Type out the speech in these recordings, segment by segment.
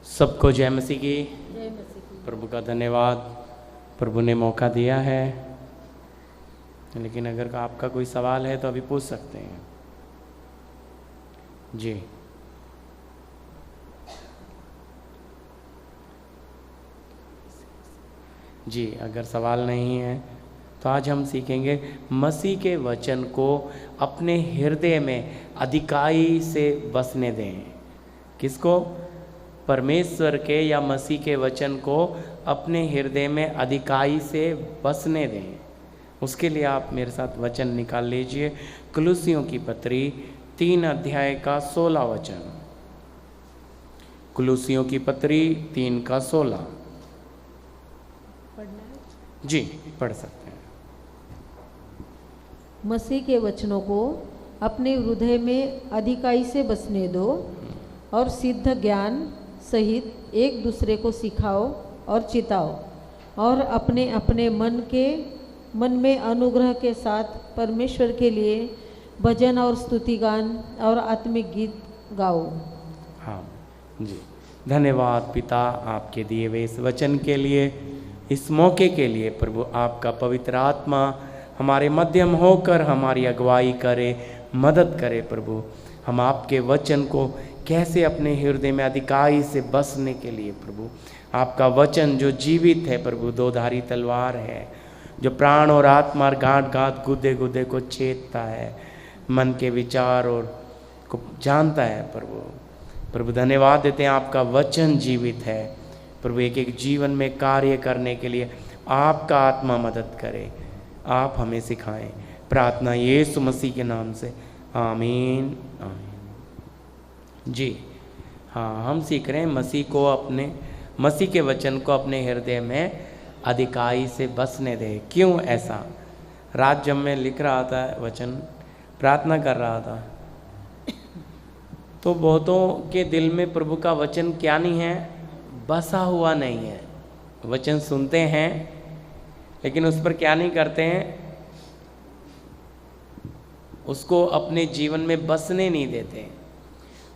सबको जय मसीह की। जय मसीह की। प्रभु का धन्यवाद, प्रभु ने मौका दिया है। लेकिन अगर आपका कोई सवाल है तो अभी पूछ सकते हैं जी। जी अगर सवाल नहीं है तो आज हम सीखेंगे मसीह के वचन को अपने हृदय में अधिकाई से बसने दें। किसको? परमेश्वर के या मसीह के वचन को अपने हृदय में अधिकाई से बसने दें। उसके लिए आप मेरे साथ वचन निकाल लीजिए। कुलुसियों की पत्री 3 अध्याय का 16 वचन। कुलुसियों की पत्री 3 का 16 पढ़ना है? जी पढ़ सकते हैं। मसीह के वचनों को अपने हृदय में अधिकाई से बसने दो और सिद्ध ज्ञान सहित एक दूसरे को सिखाओ और चिताओ और अपने अपने मन में अनुग्रह के साथ परमेश्वर के लिए भजन और स्तुतिगान और आत्मिक गीत गाओ। हाँ जी, धन्यवाद पिता आपके दिए हुए इस वचन के लिए, इस मौके के लिए। प्रभु आपका पवित्र आत्मा हमारे मध्यम होकर हमारी अगुवाई करे, मदद करे। प्रभु हम आपके वचन को कैसे अपने हृदय में अधिकाई से बसने के लिए, प्रभु आपका वचन जो जीवित है प्रभु, दोधारी तलवार है, जो प्राण और आत्मा और गांठ गांठ गुदे गुदे को छेदता है, मन के विचार और को जानता है। प्रभु धन्यवाद देते हैं, आपका वचन जीवित है प्रभु। एक एक जीवन में कार्य करने के लिए आपका आत्मा मदद करे, आप हमें सिखाएं। प्रार्थना यीशु मसीह के नाम से, आमीन आमीन। जी हाँ, हम सीख रहे हैं मसीह के वचन को अपने हृदय में अधिकाई से बसने दे। क्यों ऐसा? रात जब मैं लिख रहा था वचन, प्रार्थना कर रहा था, तो बहुतों के दिल में प्रभु का वचन क्या नहीं है, बसा हुआ नहीं है। वचन सुनते हैं लेकिन उस पर क्या नहीं करते हैं, उसको अपने जीवन में बसने नहीं देते।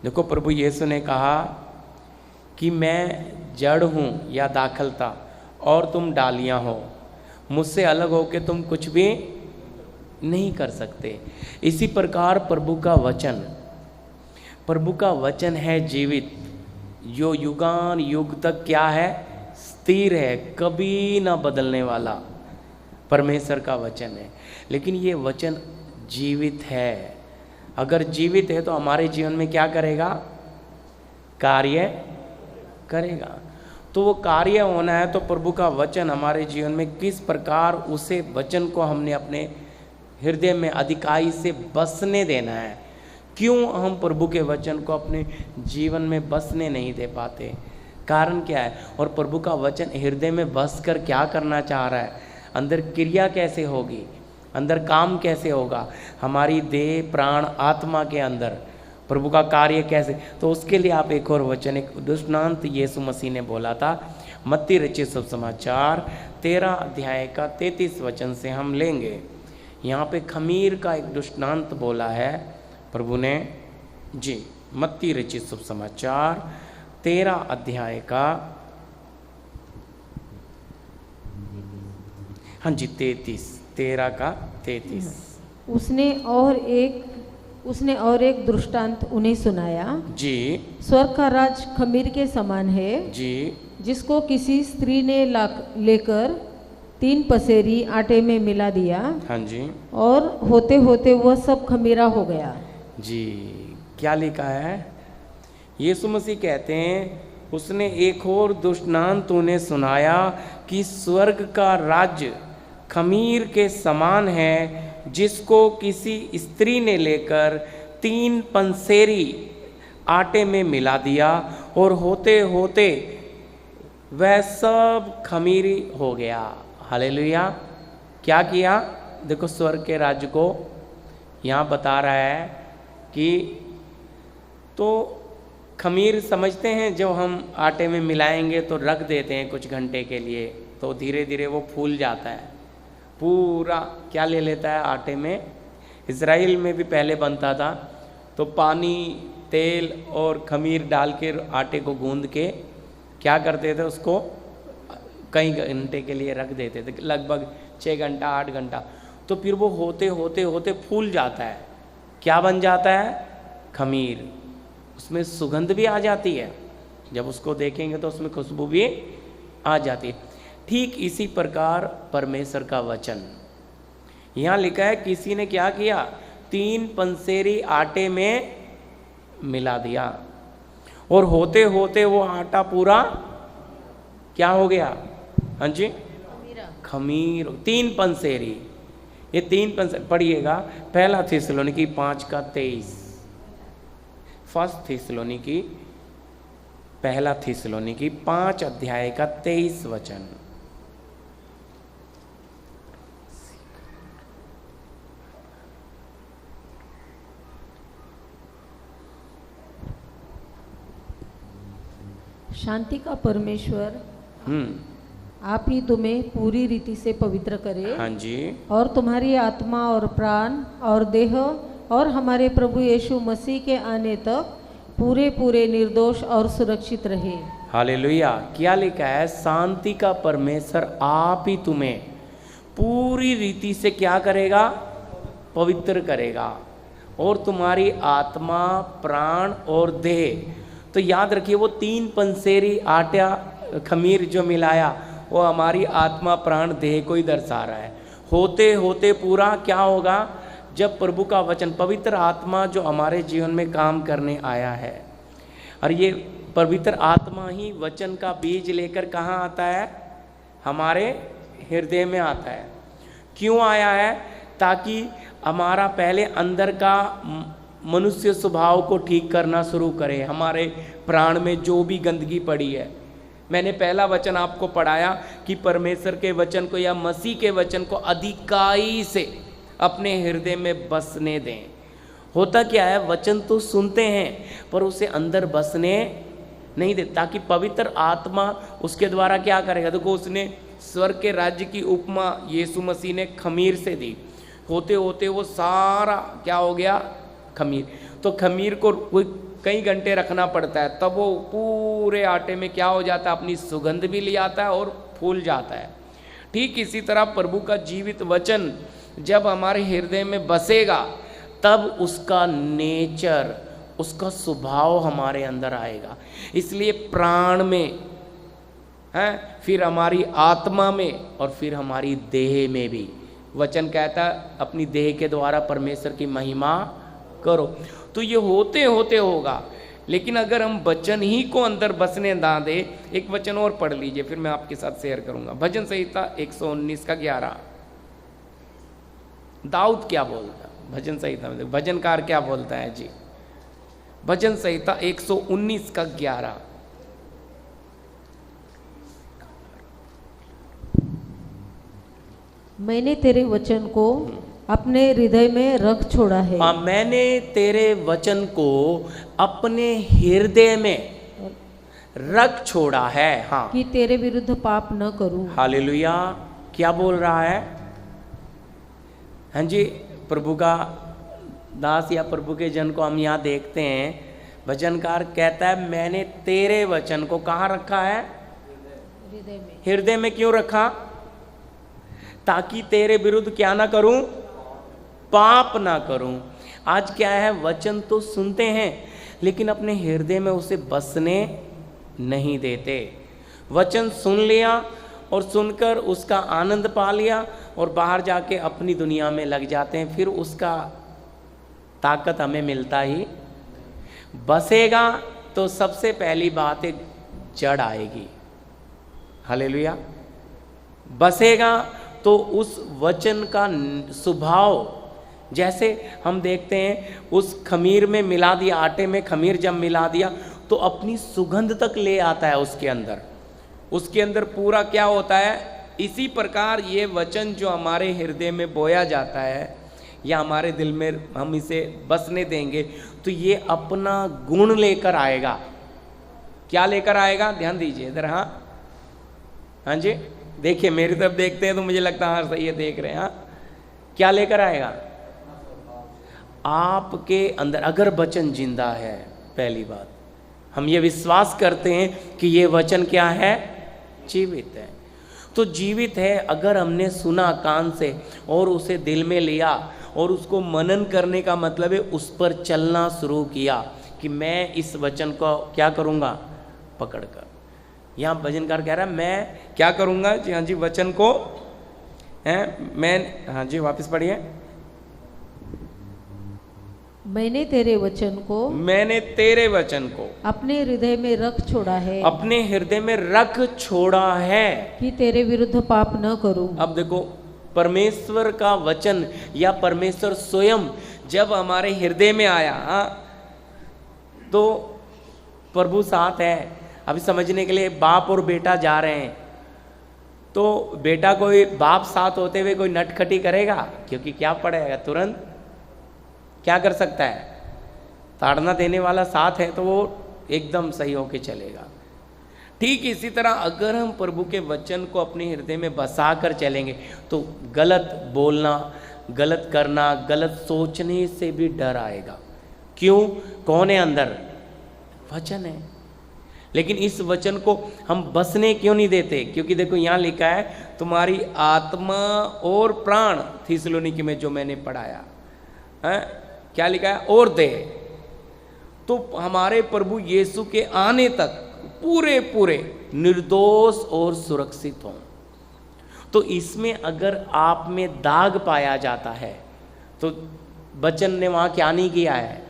देखो प्रभु यीशु ने कहा कि मैं जड़ हूँ या दाखलता और तुम डालियाँ हो, मुझसे अलग होकर तुम कुछ भी नहीं कर सकते। इसी प्रकार प्रभु का वचन है जीवित, जो युगान युग तक क्या है, स्थिर है, कभी ना बदलने वाला परमेश्वर का वचन है। लेकिन ये वचन जीवित है। अगर जीवित है तो हमारे जीवन में क्या करेगा? कार्य करेगा। तो वो कार्य होना है तो प्रभु का वचन हमारे जीवन में किस प्रकार, उसे वचन को हमने अपने हृदय में अधिकाई से बसने देना है। क्यों हम प्रभु के वचन को अपने जीवन में बसने नहीं दे पाते? कारण क्या है? और प्रभु का वचन हृदय में बस कर क्या करना चाह रहा है? अंदर क्रिया कैसे होगी, अंदर काम कैसे होगा, हमारी देह प्राण आत्मा के अंदर प्रभु का कार्य कैसे? तो उसके लिए आप एक और वचन, एक दृष्टांत यीशु मसीह ने बोला था। मत्ती रचित सुसमाचार 13 अध्याय का 33 वचन से हम लेंगे। यहाँ पे खमीर का एक दृष्टांत बोला है प्रभु ने जी। मत्ती रचित सुसमाचार 13 अध्याय का, हाँ जी 13 का 33। उसने और एक दृष्टांत उन्हें सुनाया जी। स्वर्ग का राज खमीर के समान है जी। जिसको किसी स्त्री ने लेकर 3 पसेरी आटे में मिला दिया। हाँ जी। और होते होते वह सब खमीरा हो गया। जी क्या लिखा है? यीशु मसीह कहते हैं उसने एक और दृष्टांत उन्हें सुनाया कि स्वर्ग का राज्य खमीर के समान है, जिसको किसी स्त्री ने लेकर 3 पंसेरी आटे में मिला दिया और होते होते वह सब खमीरी हो गया। हालेलुया। क्या किया? देखो स्वर्ग के राज्य को यहाँ बता रहा है कि तो खमीर समझते हैं, जो हम आटे में मिलाएंगे तो रख देते हैं कुछ घंटे के लिए, तो धीरे धीरे वो फूल जाता है, पूरा क्या ले लेता है आटे में। इज़राइल में भी पहले बनता था, तो पानी तेल और खमीर डाल के आटे को गूंद के क्या करते थे, उसको कई घंटे के लिए रख देते थे, लगभग 6 घंटा 8 घंटा, तो फिर वो होते होते होते फूल जाता है। क्या बन जाता है? खमीर। उसमें सुगंध भी आ जाती है, जब उसको देखेंगे तो उसमें खुशबू भी आ जाती है। ठीक इसी प्रकार परमेश्वर का वचन, यहाँ लिखा है किसी ने क्या किया, 3 पंसेरी आटे में मिला दिया और होते होते वो आटा पूरा क्या हो गया? हाँ जी, खमीर। 3 पंसेरी, ये 3 पंसेरी पढ़िएगा, पहला थिस्सलुनीकी 5:23, फर्स्ट थिस्सलुनीकी, पहला थिस्सलुनीकी 5 अध्याय का 23 वचन। शांति का परमेश्वर आप ही तुम्हें पूरी रीति से पवित्र करे, हाँ जी, और तुम्हारी आत्मा और प्राण और देह और हमारे प्रभु यीशु मसीह के आने तक पूरे पूरे निर्दोष और सुरक्षित रहे। हालेलुया। क्या लिखा है? शांति का परमेश्वर आप ही तुम्हें पूरी रीति से क्या करेगा? पवित्र करेगा, और तुम्हारी आत्मा, प्राण और देह। तो याद रखिए, वो 3 पंसेरी आटा खमीर जो मिलाया, वो हमारी आत्मा, प्राण, देह को ही दर्शा रहा है। होते होते पूरा क्या होगा? जब प्रभु का वचन, पवित्र आत्मा जो हमारे जीवन में काम करने आया है, और ये पवित्र आत्मा ही वचन का बीज लेकर कहाँ आता है? हमारे हृदय में आता है। क्यों आया है? ताकि हमारा पहले अंदर का मनुष्य स्वभाव को ठीक करना शुरू करे, हमारे प्राण में जो भी गंदगी पड़ी है। मैंने पहला वचन आपको पढ़ाया कि परमेश्वर के वचन को या मसीह के वचन को अधिकाई से अपने हृदय में बसने दें। होता क्या है, वचन तो सुनते हैं पर उसे अंदर बसने नहीं देते, ताकि पवित्र आत्मा उसके द्वारा क्या करेगा। देखो, उसने स्वर्ग के राज्य की उपमा यीशु मसीह ने खमीर से दी। होते होते वो सारा क्या हो गया? खमीर। तो खमीर को कई घंटे रखना पड़ता है, तब वो पूरे आटे में क्या हो जाता है? अपनी सुगंध भी ले आता है और फूल जाता है। ठीक इसी तरह प्रभु का जीवित वचन जब हमारे हृदय में बसेगा, तब उसका नेचर, उसका स्वभाव हमारे अंदर आएगा। इसलिए प्राण में है, फिर हमारी आत्मा में, और फिर हमारी देह में भी वचन कहता है अपनी देह के द्वारा परमेश्वर की महिमा करो। तो ये होते होते होगा, लेकिन अगर हम वचन ही को अंदर बसने ना दे। एक वचन और पढ़ लीजिए, फिर मैं आपके साथ शेयर करूंगा। भजन संहिता 119 का 11। दाऊद क्या बोलता है भजन संहिता में? भजनकार क्या बोलता है जी? भजन संहिता 119 का 11। मैंने तेरे वचन को अपने हृदय में रख छोड़ा है। हाँ, मैंने तेरे वचन को अपने हृदय में रख छोड़ा है। हाँ, कि तेरे विरुद्ध पाप न करूं। हालेलुया। क्या बोल रहा है? हाँ जी, प्रभु का दास या प्रभु के जन को हम यहाँ देखते हैं, वचनकार कहता है मैंने तेरे वचन को कहाँ रखा है? हृदय में। हृदय में क्यों रखा? ताकि तेरे विरुद्ध क्या ना करूं? पाप ना करूं। आज क्या है, वचन तो सुनते हैं लेकिन अपने हृदय में उसे बसने नहीं देते। वचन सुन लिया और सुनकर उसका आनंद पा लिया और बाहर जाके अपनी दुनिया में लग जाते हैं, फिर उसका ताकत हमें मिलता ही। बसेगा तो सबसे पहली बात एक जड़ आएगी। हालेलुया। बसेगा तो उस वचन का स्वभाव, जैसे हम देखते हैं उस खमीर में मिला दिया, आटे में खमीर जब मिला दिया तो अपनी सुगंध तक ले आता है उसके अंदर। उसके अंदर पूरा क्या होता है? इसी प्रकार ये वचन जो हमारे हृदय में बोया जाता है या हमारे दिल में हम इसे बसने देंगे तो ये अपना गुण लेकर आएगा। क्या लेकर आएगा? ध्यान दीजिए इधर। हाँ हाँ जी, देखिए मेरी तरफ देखते हैं तो मुझे लगता है हाँ सही है, देख रहे हैं। हाँ, क्या लेकर आएगा? आपके अंदर अगर वचन जिंदा है, पहली बात हम ये विश्वास करते हैं कि ये वचन क्या है, जीवित है। तो जीवित है अगर हमने सुना कान से और उसे दिल में लिया और उसको मनन करने का मतलब है उस पर चलना शुरू किया कि मैं इस वचन को क्या करूँगा, पकड़कर। यहाँ भजनकार कह रहा है मैं क्या करूँगा जी, हाँ जी, वचन को मैं, हाँ जी वापस पढ़िए। मैंने तेरे वचन को अपने हृदय में रख छोड़ा है, अपने हृदय में रख छोड़ा है कि तेरे विरुद्ध पाप न करूं। अब देखो, परमेश्वर का वचन या परमेश्वर स्वयं जब हमारे हृदय में आया, तो प्रभु साथ है। अभी समझने के लिए बाप और बेटा जा रहे हैं, तो बेटा कोई बाप साथ होते हुए कोई नटखटी करेगा? क्योंकि क्या पड़ेगा, तुरंत क्या कर सकता है, ताड़ना देने वाला साथ है तो वो एकदम सही होके चलेगा। ठीक इसी तरह अगर हम प्रभु के वचन को अपने हृदय में बसा कर चलेंगे तो गलत बोलना, गलत करना, गलत सोचने से भी डर आएगा। क्यों? कौन है अंदर? वचन है। लेकिन इस वचन को हम बसने क्यों नहीं देते? क्योंकि देखो यहाँ लिखा है तुम्हारी आत्मा और प्राण, थिस्सलुनीकी में जो मैंने पढ़ाया है, क्या लिखा है? और देह। तो हमारे प्रभु यीशु के आने तक पूरे पूरे निर्दोष और सुरक्षित हों। तो इसमें अगर आप में दाग पाया जाता है तो वचन ने वहाँ क्या नहीं किया है,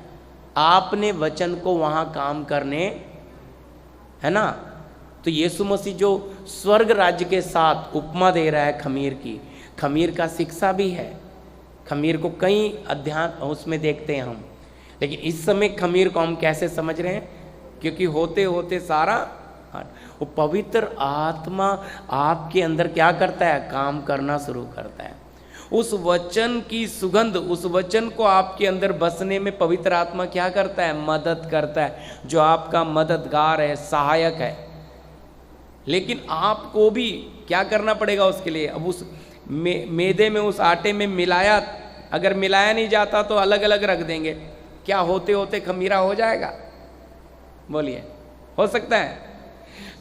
आपने वचन को वहाँ काम करने, है ना। तो यीशु मसीह जो स्वर्ग राज्य के साथ उपमा दे रहा है खमीर की, खमीर का शिक्षा भी है। खमीर को कई अध्यात्म उसमें देखते हैं हम, लेकिन इस समय खमीर को हम कैसे समझ रहे हैं? क्योंकि होते होते सारा वो पवित्र आत्मा आपके अंदर क्या करता है, काम करना शुरू करता है। उस वचन की सुगंध, उस वचन को आपके अंदर बसने में पवित्र आत्मा क्या करता है, मदद करता है, जो आपका मददगार है, सहायक है। लेकिन आपको भी क्या करना पड़ेगा उसके लिए? अब उस मैदे में, उस आटे में मिलाया, अगर मिलाया नहीं जाता तो अलग अलग रख देंगे, क्या होते होते खमीरा हो जाएगा? बोलिए, हो सकता है?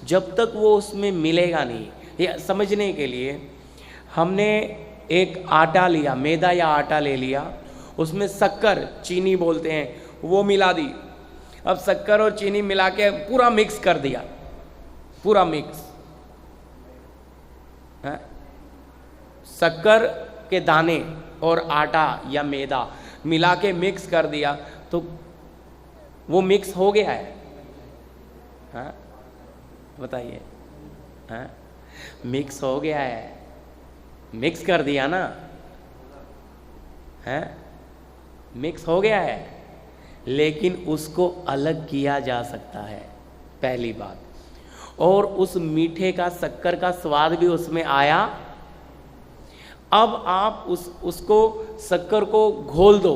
जब तक वो उसमें मिलेगा नहीं। ये समझने के लिए हमने एक आटा लिया, मैदा या आटा ले लिया, उसमें शक्कर, चीनी बोलते हैं, वो मिला दी। अब शक्कर और चीनी मिला के पूरा मिक्स कर दिया, पूरा मिक्स, शक्कर के दाने और आटा या मैदा मिला के मिक्स कर दिया, तो वो मिक्स हो गया है। हाँ बताइए, हाँ मिक्स हो गया है, मिक्स कर दिया ना, है मिक्स हो गया है। लेकिन उसको अलग किया जा सकता है, पहली बात। और उस मीठे का, शक्कर का स्वाद भी उसमें आया। अब आप उसको शक्कर को घोल दो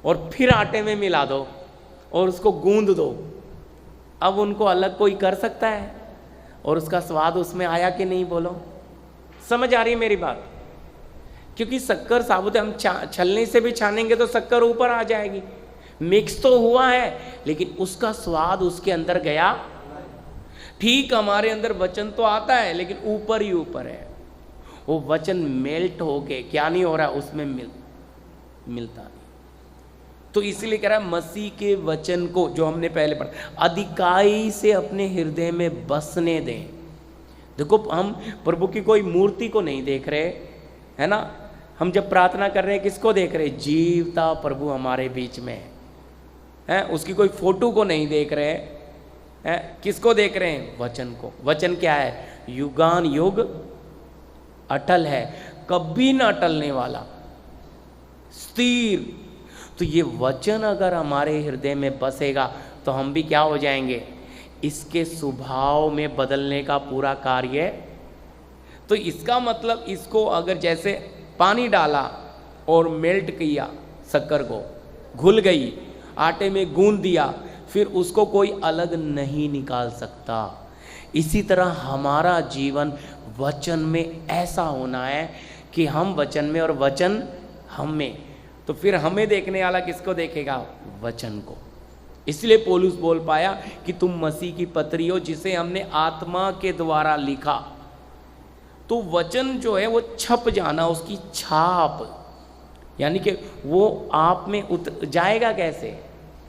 और फिर आटे में मिला दो और उसको गूंद दो। अब उनको अलग कोई कर सकता है? और उसका स्वाद उसमें आया कि नहीं? बोलो, समझ आ रही है मेरी बात? क्योंकि शक्कर साबुत है, हम छलने से भी छानेंगे तो शक्कर ऊपर आ जाएगी। मिक्स तो हुआ है लेकिन उसका स्वाद उसके अंदर गया। ठीक हमारे अंदर वचन तो आता है लेकिन ऊपर ही ऊपर है, वो वचन मेल्ट होके क्या नहीं हो रहा, उसमें मिलता नहीं। तो इसीलिए कह रहा है मसीह के वचन को, जो हमने पहले पढ़ा, अधिकाई से अपने हृदय में बसने दें। देखो, हम प्रभु की कोई मूर्ति को नहीं देख रहे, है ना। हम जब प्रार्थना कर रहे हैं किसको देख रहे? जीवता प्रभु हमारे बीच में है। उसकी कोई फोटो को नहीं देख रहे हैं। किसको देख रहे हैं? वचन को। वचन क्या है? युगान युग अटल है, कभी ना टलने वाला, स्थिर। तो ये वचन अगर हमारे हृदय में बसेगा तो हम भी क्या हो जाएंगे? इसके स्वभाव में बदलने का पूरा कार्य। तो इसका मतलब, इसको अगर जैसे पानी डाला और मेल्ट किया, शक्कर को घुल गई, आटे में गूंद दिया, फिर उसको कोई अलग नहीं निकाल सकता। इसी तरह हमारा जीवन वचन में ऐसा होना है कि हम वचन में और वचन हम में। तो फिर हमें देखने वाला किसको देखेगा? वचन को। इसलिए पौलुस बोल पाया कि तुम मसीह की पत्री हो जिसे हमने आत्मा के द्वारा लिखा। तो वचन जो है वो छप जाना, उसकी छाप, यानी कि वो आप में उतर जाएगा कैसे,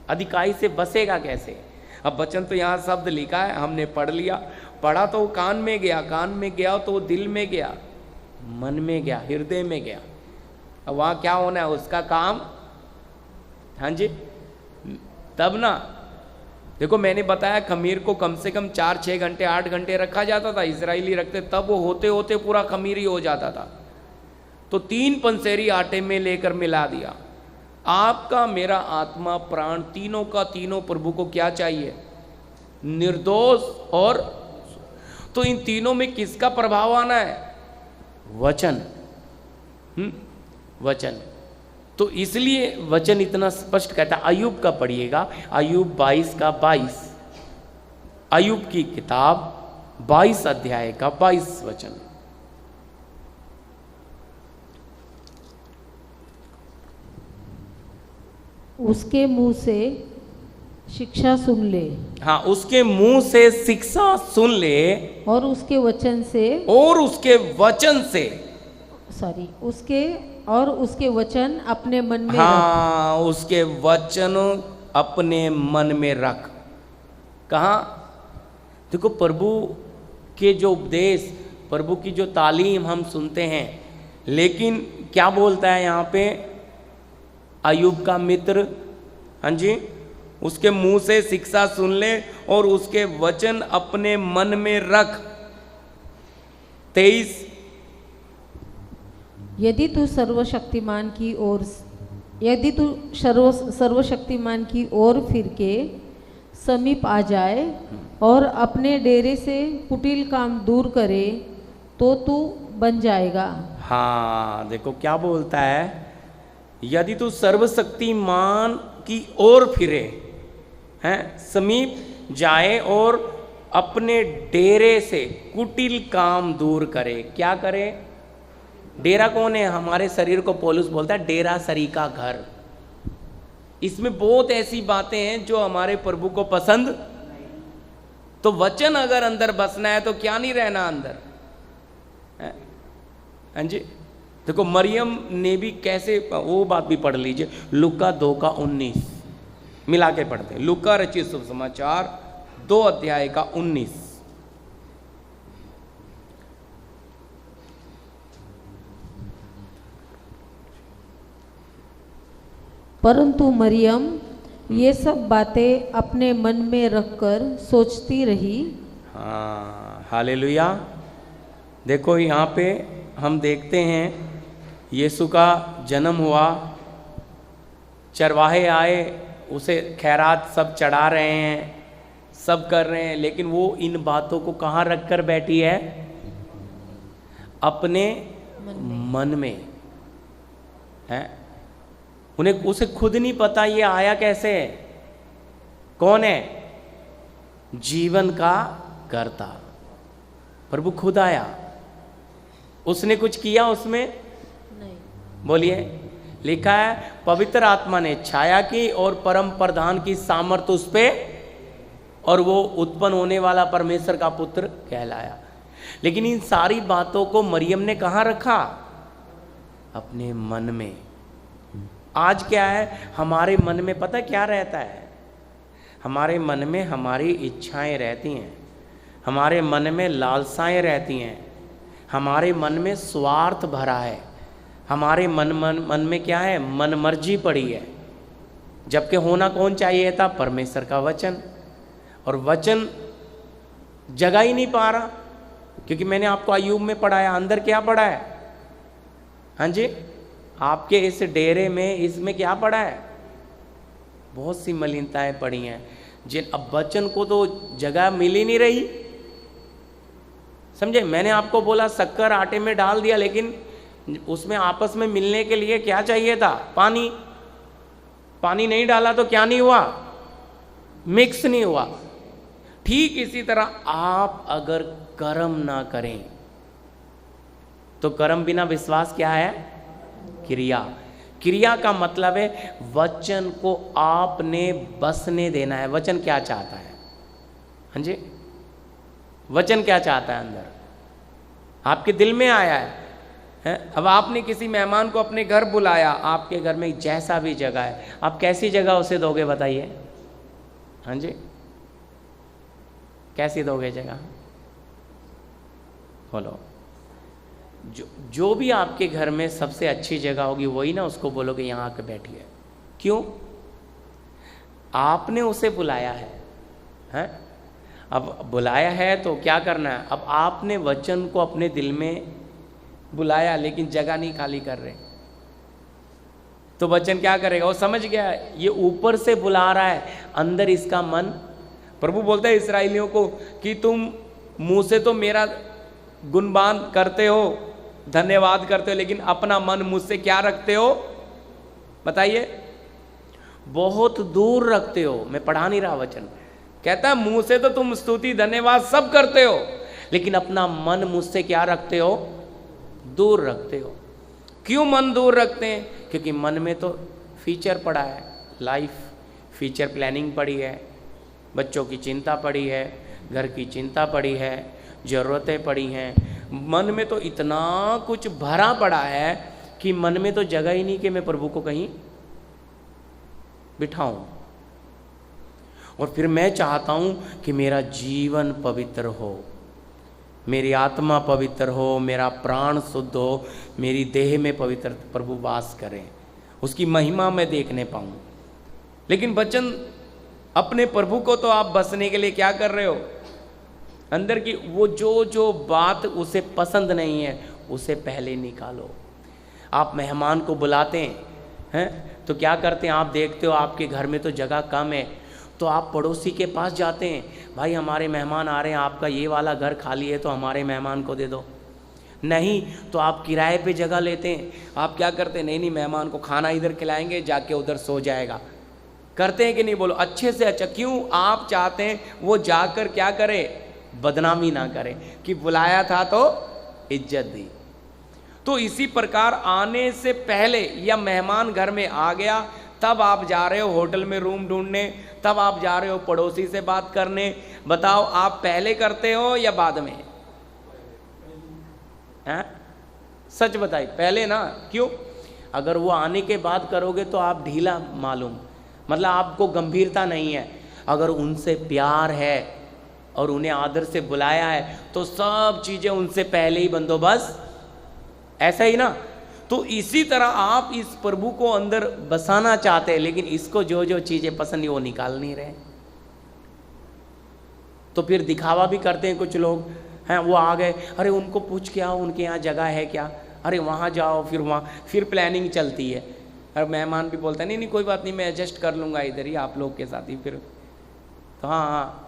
अधिकाई से बसेगा कैसे। अब वचन तो यहाँ शब्द लिखा है, हमने पढ़ लिया, पढ़ा तो कान में गया, कान में गया तो दिल में गया, मन में गया, हृदय में गया। अब वहाँ क्या होना है, उसका काम, हाँ जी, तब ना। देखो मैंने बताया खमीर को कम से कम 4-6 घंटे 8 घंटे रखा जाता था, इजरायली रखते, तब वो होते होते पूरा खमीर ही हो जाता था। तो 3 पंसेरी आटे में लेकर मिला दिया। आपका मेरा आत्मा प्राण तीनों का तीनों प्रभु को क्या चाहिए, निर्दोष। और तो इन तीनों में किसका प्रभाव आना है, वचन। वचन। तो इसलिए वचन इतना स्पष्ट कहता है। अय्यूब का पढ़िएगा, अय्यूब 22 का 22, अय्यूब की किताब 22 अध्याय का 22 वचन। उसके मुंह से शिक्षा सुन ले, हाँ, उसके मुंह से शिक्षा सुन ले, और उसके वचन से, और उसके वचन से, सॉरी, उसके वचन अपने मन में हाँ, उसके वचन अपने मन में रख। कहाँ, देखो प्रभु के जो उपदेश, प्रभु की जो तालीम हम सुनते हैं, लेकिन क्या बोलता है यहाँ पे अय्यूब का मित्र, हाँ जी, उसके मुंह से शिक्षा सुन ले और उसके वचन अपने मन में रख। 23, यदि तू सर्वशक्तिमान की ओर फिर के समीप आ जाए और अपने डेरे से कुटिल काम दूर करे तो तू बन जाएगा। हाँ, देखो क्या बोलता है, यदि तू सर्वशक्तिमान की ओर फिरे, हैं, समीप जाए और अपने डेरे से कुटिल काम दूर करे। क्या करे, डेरा कौन है, हमारे शरीर को पौलुस बोलता है डेरा सरी का घर। इसमें बहुत ऐसी बातें हैं जो हमारे प्रभु को पसंद। तो वचन अगर अंदर बसना है तो क्या नहीं रहना अंदर, हाँ जी। देखो मरियम ने भी कैसे, वो बात भी पढ़ लीजिए, लूका 2 का 19, मिला के पढ़ते हैं। लूका रचित शुभ समाचार 2 अध्याय का 19। परंतु मरियम ये सब बातें अपने मन में रखकर सोचती रही। हाँ, हालेलुया। देखो यहाँ पे हम देखते हैं यीशु का जन्म हुआ, चरवाहे आए, उसे खैरात सब चढ़ा रहे हैं, सब कर रहे हैं, लेकिन वो इन बातों को कहाँ रख कर बैठी है, अपने मन में है। उन्हें, उसे खुद नहीं पता ये आया कैसे है, कौन है, जीवन का कर्ता प्रभु खुद आया। उसने कुछ किया उसमें नहीं, बोलिए, लिखा है पवित्र आत्मा ने छाया की और परम प्रधान की सामर्थ उस पे, और वो उत्पन्न होने वाला परमेश्वर का पुत्र कहलाया। लेकिन इन सारी बातों को मरियम ने कहाँ रखा, अपने मन में। आज क्या है, हमारे मन में पता क्या रहता है, हमारे मन में हमारी इच्छाएं रहती हैं, हमारे मन में लालसाएं रहती हैं, हमारे मन में स्वार्थ भरा है, हमारे मन में क्या है, मनमर्जी पड़ी है। जबकि होना कौन चाहिए था, परमेश्वर का वचन। और वचन जगा ही नहीं पा रहा, क्योंकि मैंने आपको अय्यूब में पढ़ाया, अंदर क्या पढ़ा है, हाँ जी, आपके इस डेरे में, इसमें क्या पड़ा है, बहुत सी मलिनताएं पड़ी हैं, जिन अब वचन को तो जगह मिल ही नहीं रही। समझे, मैंने आपको बोला शक्कर आटे में डाल दिया, लेकिन उसमें आपस में मिलने के लिए क्या चाहिए था, पानी। पानी नहीं डाला तो क्या नहीं हुआ, मिक्स नहीं हुआ। ठीक इसी तरह आप अगर कर्म ना करें तो कर्म बिना विश्वास क्या है, क्रिया। क्रिया का मतलब है वचन को आपने बसने देना है। वचन क्या चाहता है? हाँ जी, वचन क्या चाहता है? अंदर आपके दिल में आया है। अब आपने किसी मेहमान को अपने घर बुलाया, आपके घर में जैसा भी जगह है, आप कैसी जगह उसे दोगे बताइए? हाँ जी, कैसी दोगे जगह? बोलो। जो भी आपके घर में सबसे अच्छी जगह होगी वही ना उसको बोलोगे यहाँ आके बैठिए। क्यों? आपने उसे बुलाया है, हैं? अब बुलाया है तो क्या करना है? अब आपने वचन को अपने दिल में बुलाया लेकिन जगह नहीं खाली कर रहे, तो वचन क्या करेगा? वो समझ गया ये ऊपर से बुला रहा है, अंदर इसका मन। प्रभु बोलता है इस्राएलियों को कि तुम मुंह से तो मेरा गुणगान करते हो, धन्यवाद करते हो, लेकिन अपना मन मुझसे क्या रखते हो बताइए? बहुत दूर रखते हो। मैं पढ़ा नहीं रहा वचन, कहता है मुंह से तो तुम स्तुति धन्यवाद सब करते हो, लेकिन अपना मन मुझसे क्या रखते हो? दूर रखते हो। क्यों मन दूर रखते हैं? क्योंकि मन में तो फीचर पड़ा है, लाइफ फ्यूचर प्लानिंग पड़ी है, बच्चों की चिंता पड़ी है, घर की चिंता पड़ी है, ज़रूरतें पड़ी हैं। मन में तो इतना कुछ भरा पड़ा है कि मन में तो जगह ही नहीं कि मैं प्रभु को कहीं बिठाऊं। और फिर मैं चाहता हूं कि मेरा जीवन पवित्र हो, मेरी आत्मा पवित्र हो, मेरा प्राण शुद्ध हो, मेरी देह में पवित्र प्रभु वास करें, उसकी महिमा मैं देखने पाऊं। लेकिन वचन अपने प्रभु को तो आप बसने के लिए क्या कर रहे हो? अंदर की वो जो बात उसे पसंद नहीं है उसे पहले निकालो। आप मेहमान को बुलाते हैं तो क्या करते हैं? आप देखते हो आपके घर में तो जगह कम है, तो आप पड़ोसी के पास जाते हैं, भाई हमारे मेहमान आ रहे हैं, आपका ये वाला घर खाली है तो हमारे मेहमान को दे दो। नहीं तो आप किराए पे जगह लेते हैं। आप क्या करते हैं? नहीं मेहमान को खाना इधर खिलाएंगे, जाके उधर सो जाएगा। करते हैं कि नहीं? बोलो। अच्छे से अच्छा। क्यों? आप चाहते हैं वो जाकर क्या करे? बदनामी ना करे कि बुलाया था तो इज्जत दी। तो इसी प्रकार आने से पहले या मेहमान घर में आ गया तब आप जा रहे हो होटल में रूम ढूंढने, तब आप जा रहे हो पड़ोसी से बात करने। बताओ आप पहले करते हो या बाद में? हैं? सच बताइए, पहले ना। क्यों? अगर वो आने के बाद करोगे तो आप ढीला मालूम, मतलब आपको गंभीरता नहीं है। अगर उनसे प्यार है और उन्हें आदर से बुलाया है तो सब चीज़ें उनसे पहले ही बंदोबस्त, ऐसा ही ना। तो इसी तरह आप इस प्रभु को अंदर बसाना चाहते हैं, लेकिन इसको जो चीज़ें पसंद है वो निकाल नहीं रहे। तो फिर दिखावा भी करते हैं कुछ लोग हैं। वो आ गए, अरे उनको पूछ के आओ उनके यहाँ जगह है क्या, अरे वहाँ जाओ, फिर वहाँ फिर प्लानिंग चलती है। और मेहमान भी बोलता है नहीं कोई बात नहीं, मैं एडजस्ट कर लूँगा इधर ही आप लोग के साथ ही। फिर तो हाँ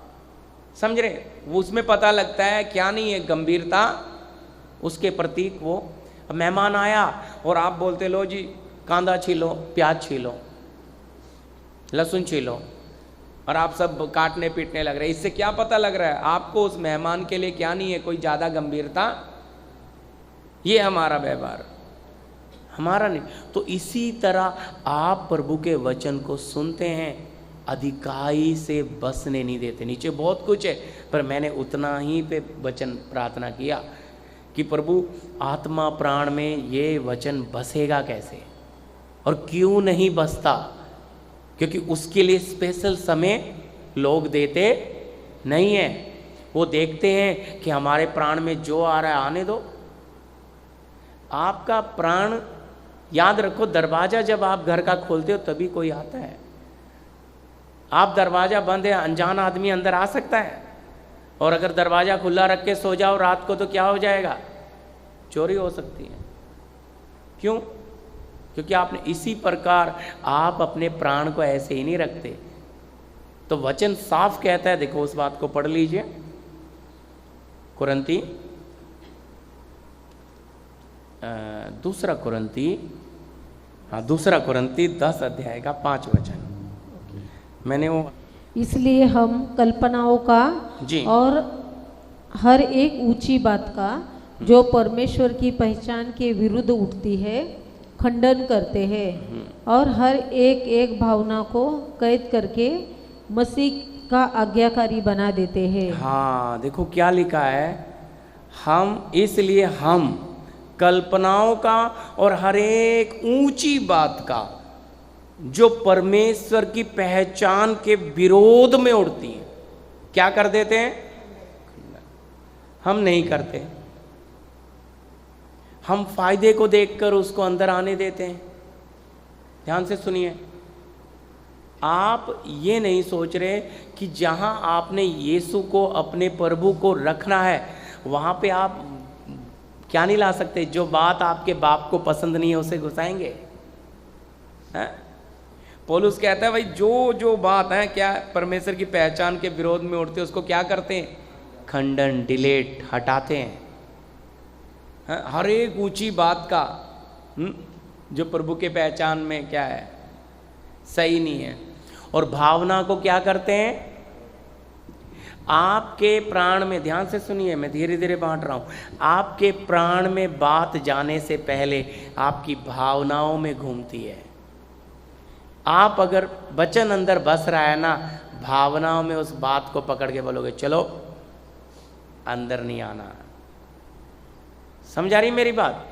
समझ रहे, वो उसमें पता लगता है क्या नहीं है गंभीरता उसके प्रतीक। वो मेहमान आया और आप बोलते लो जी कांदा छीलो, प्याज छीलो, लहसुन छीलो, और आप सब काटने पीटने लग रहे हैं। इससे क्या पता लग रहा है आपको उस मेहमान के लिए क्या नहीं है कोई ज़्यादा गंभीरता? ये हमारा व्यवहार, हमारा नहीं। तो इसी तरह आप प्रभु के वचन को सुनते हैं, अधिकाई से बसने नहीं देते। नीचे बहुत कुछ है पर मैंने उतना ही पे वचन प्रार्थना किया कि प्रभु आत्मा प्राण में ये वचन बसेगा कैसे और क्यों नहीं बसता? क्योंकि उसके लिए स्पेशल समय लोग देते नहीं हैं। वो देखते हैं कि हमारे प्राण में जो आ रहा है आने दो। आपका प्राण, याद रखो, दरवाज़ा जब आप घर का खोलते हो तभी कोई आता है। आप दरवाज़ा बंद है, अनजान आदमी अंदर आ सकता है। और अगर दरवाज़ा खुला रख के सो जाओ रात को तो क्या हो जाएगा? चोरी हो सकती है। क्यों? क्योंकि आपने इसी प्रकार आप अपने प्राण को ऐसे ही नहीं रखते। तो वचन साफ कहता है, देखो उस बात को पढ़ लीजिए, कुरंती दूसरा कुरंती 10 अध्याय का 5 वचन मैंने वो। इसलिए हम कल्पनाओं का जी और हर एक ऊंची बात का जो परमेश्वर की पहचान के विरुद्ध उठती है खंडन करते हैं और हर एक एक भावना को कैद करके मसीह का आज्ञाकारी बना देते हैं। हाँ, देखो क्या लिखा है, इसलिए हम कल्पनाओं का और हर एक ऊंची बात का जो परमेश्वर की पहचान के विरोध में उड़ती है, क्या कर देते हैं? हम नहीं करते। हम फायदे को देखकर उसको अंदर आने देते हैं। ध्यान से सुनिए, आप ये नहीं सोच रहे कि जहां आपने यीशु को, अपने प्रभु को रखना है, वहां पे आप क्या नहीं ला सकते? जो बात आपके बाप को पसंद नहीं है उसे घुसाएंगे। पौलुस कहता है भाई जो बात है क्या परमेश्वर की पहचान के विरोध में उठते हैं उसको क्या करते हैं? खंडन, डिलीट, हटाते हैं। हर एक ऊंची बात का जो प्रभु के पहचान में क्या है, सही नहीं है। और भावना को क्या करते हैं? आपके प्राण में, ध्यान से सुनिए, मैं धीरे धीरे बांट रहा हूं, आपके प्राण में बात जाने से पहले आपकी भावनाओं में घूमती है। आप अगर वचन अंदर बस रहा है ना, भावनाओं में उस बात को पकड़ के बोलोगे चलो अंदर नहीं आना। समझ आ रही मेरी बात?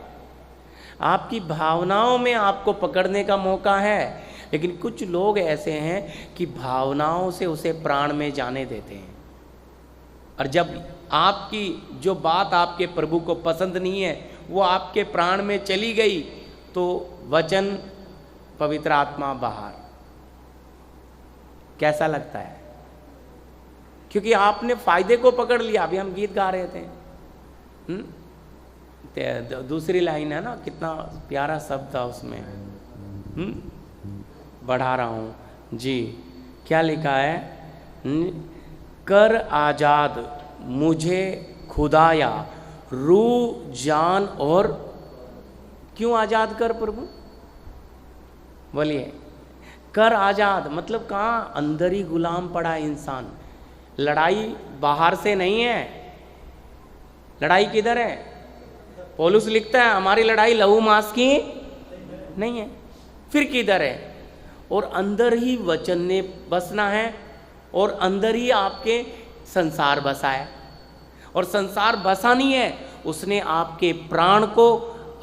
आपकी भावनाओं में आपको पकड़ने का मौका है, लेकिन कुछ लोग ऐसे हैं कि भावनाओं से उसे प्राण में जाने देते हैं। और जब आपकी जो बात आपके प्रभु को पसंद नहीं है वो आपके प्राण में चली गई तो वचन, पवित्र आत्मा बाहर। कैसा लगता है? क्योंकि आपने फायदे को पकड़ लिया। अभी हम गीत गा रहे थे, दूसरी लाइन है ना, कितना प्यारा शब्द था उसमें। बढ़ा रहा हूं जी, क्या लिखा है? कर आजाद मुझे खुदाया, रूह, जान और, क्यों आजाद कर प्रभु? बोलिए, कर आजाद मतलब कहाँ? अंदर ही गुलाम पड़ा है इंसान। लड़ाई बाहर से नहीं है, लड़ाई किधर है? पौलुस लिखता है हमारी लड़ाई लहू मांस की नहीं है, फिर किधर है? और अंदर ही वचन ने बसना है, और अंदर ही आपके संसार बसा है। और संसार बसा नहीं है, उसने आपके प्राण को,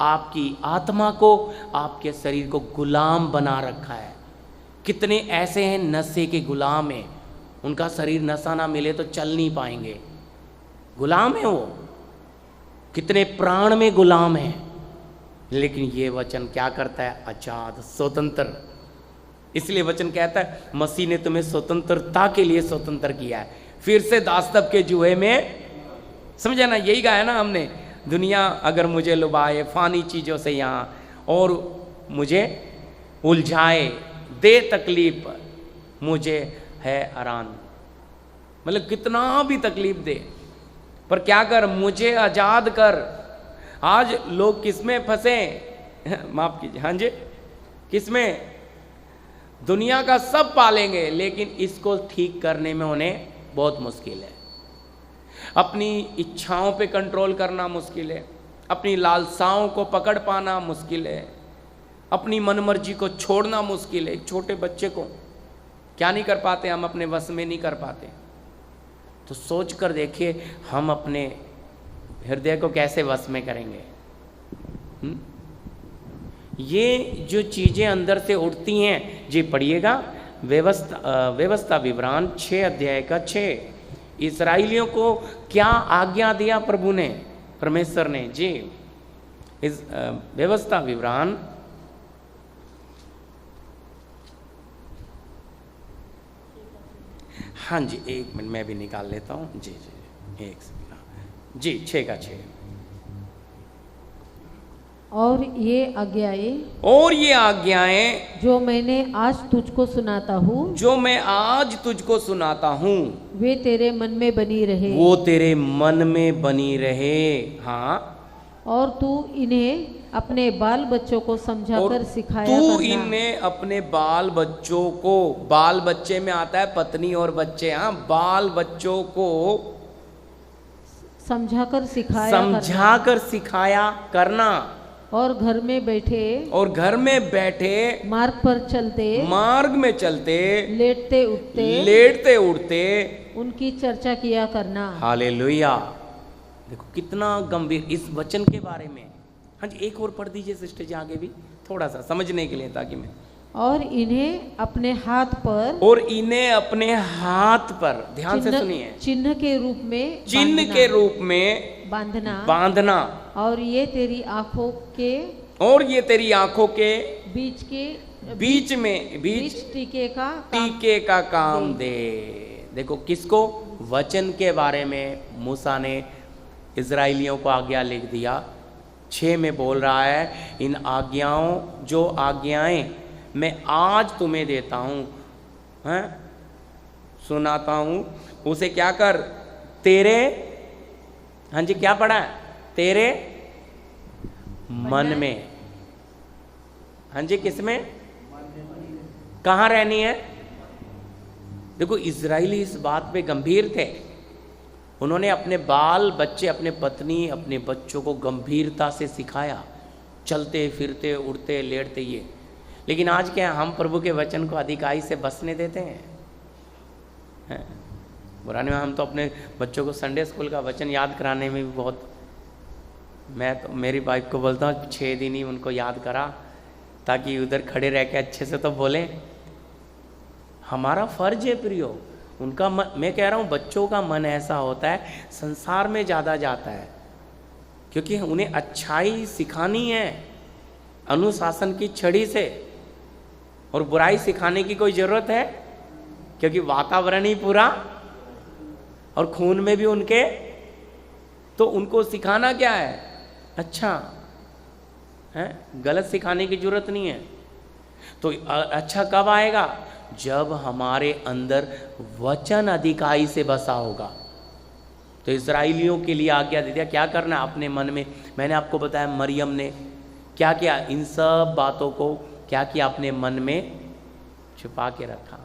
आपकी आत्मा को, आपके शरीर को गुलाम बना रखा है। कितने ऐसे हैं नशे के गुलाम हैं, उनका शरीर नशा ना मिले तो चल नहीं पाएंगे, गुलाम है वो। कितने प्राण में गुलाम है, लेकिन ये वचन क्या करता है? आजाद, स्वतंत्र। इसलिए वचन कहता है मसीह ने तुम्हें स्वतंत्रता के लिए स्वतंत्र किया है, फिर से दासत्व के जुए में, समझे ना? यही गाया ना हमने, दुनिया अगर मुझे लुभाए फानी चीज़ों से यहाँ, और मुझे उलझाए दे तकलीफ, मुझे है आराम। मतलब कितना भी तकलीफ दे, पर क्या कर? मुझे आजाद कर। आज लोग किसमें फंसे? माफ कीजिए, हाँ जी, किसमें? दुनिया का सब पालेंगे, लेकिन इसको ठीक करने में उन्हें बहुत मुश्किल है। अपनी इच्छाओं पे कंट्रोल करना मुश्किल है, अपनी लालसाओं को पकड़ पाना मुश्किल है, अपनी मनमर्जी को छोड़ना मुश्किल है। एक छोटे बच्चे को क्या नहीं कर पाते हम? अपने वश में नहीं कर पाते। तो सोच कर देखिए हम अपने हृदय को कैसे वश में करेंगे? ये जो चीज़ें अंदर से उठती हैं, जी पढ़िएगा, व्यवस्था विवरण 6 अध्याय का 6। इस्राएलियों को क्या आज्ञा दिया प्रभु ने, परमेश्वर ने? जी इस व्यवस्था विवरण हाँ जी, एक मिनट मैं भी निकाल लेता हूँ। जी जी एक सेकंड जी, 6 का 6। और ये आज्ञाएं जो मैंने आज तुझको सुनाता हूँ, वे तेरे मन में बनी रहे, वो तेरे मन में बनी रहे। हाँ, और तू इन्हें अपने बाल बच्चों को समझाकर सिखाया तू करना। इन्हें अपने बाल बच्चों को, बाल बच्चे में आता है पत्नी और बच्चे, हाँ, बाल बच्चों को समझाकर सिखाया करना। और घर में बैठे, और घर में बैठे, मार्ग पर चलते, मार्ग में चलते, लेटते उठते, लेटते उठते उनकी चर्चा किया करना। हालेलुया। देखो कितना गंभीर इस वचन के बारे में। हाँ जी, एक और पढ़ दीजिए सिस्टर जी, आगे भी थोड़ा सा समझने के लिए, ताकि मैं। और इन्हें अपने हाथ पर, और इन्हें अपने हाथ पर, ध्यान से सुनिए, चिन्ह के रूप में, चिन्ह के रूप में बांधना। और ये तेरी आंखों के, और ये तेरी आंखों के बीच में टीके का काम दे। देखो किसको? वचन के बारे में मूसा ने इजराइलियों को आज्ञा लिख दिया। 6 में बोल रहा है, इन आज्ञाओं, जो आज्ञाएं मैं आज तुम्हें देता हूँ, हैं, सुनाता हूँ, उसे क्या कर, तेरे, हाँ जी क्या पढ़ा है, तेरे मन में, हाँ जी किस में, कहाँ रहनी है? देखो इजराइली इस बात पे गंभीर थे। उन्होंने अपने बाल बच्चे, अपने पत्नी, अपने बच्चों को गंभीरता से सिखाया, चलते फिरते उड़ते लेटते ये। लेकिन आज क्या, हम प्रभु के वचन को अधिकाई से बसने देते हैं? पुराने में हम तो अपने बच्चों को संडे स्कूल का वचन याद कराने में भी बहुत, मैं तो मेरी वाइफ को बोलता हूँ 6 दिन ही उनको याद करा, ताकि उधर खड़े रह के अच्छे से तो बोले। हमारा फर्ज है प्रियो, उनका मन, मैं कह रहा हूँ बच्चों का मन ऐसा होता है, संसार में ज़्यादा जाता है, क्योंकि उन्हें अच्छाई सिखानी है अनुशासन की छड़ी से, और बुराई सिखाने की कोई ज़रूरत है? क्योंकि वातावरण ही पूरा, और खून में भी उनके, तो उनको सिखाना क्या है? अच्छा है, गलत सिखाने की जरूरत नहीं है। तो अच्छा कब आएगा? जब हमारे अंदर वचन अधिकाई से बसा होगा। तो इस्राएलियों के लिए आज्ञा दे दिया क्या करना अपने मन में। मैंने आपको बताया मरियम ने क्या किया, इन सब बातों को क्या किया, अपने मन में छुपा के रखा।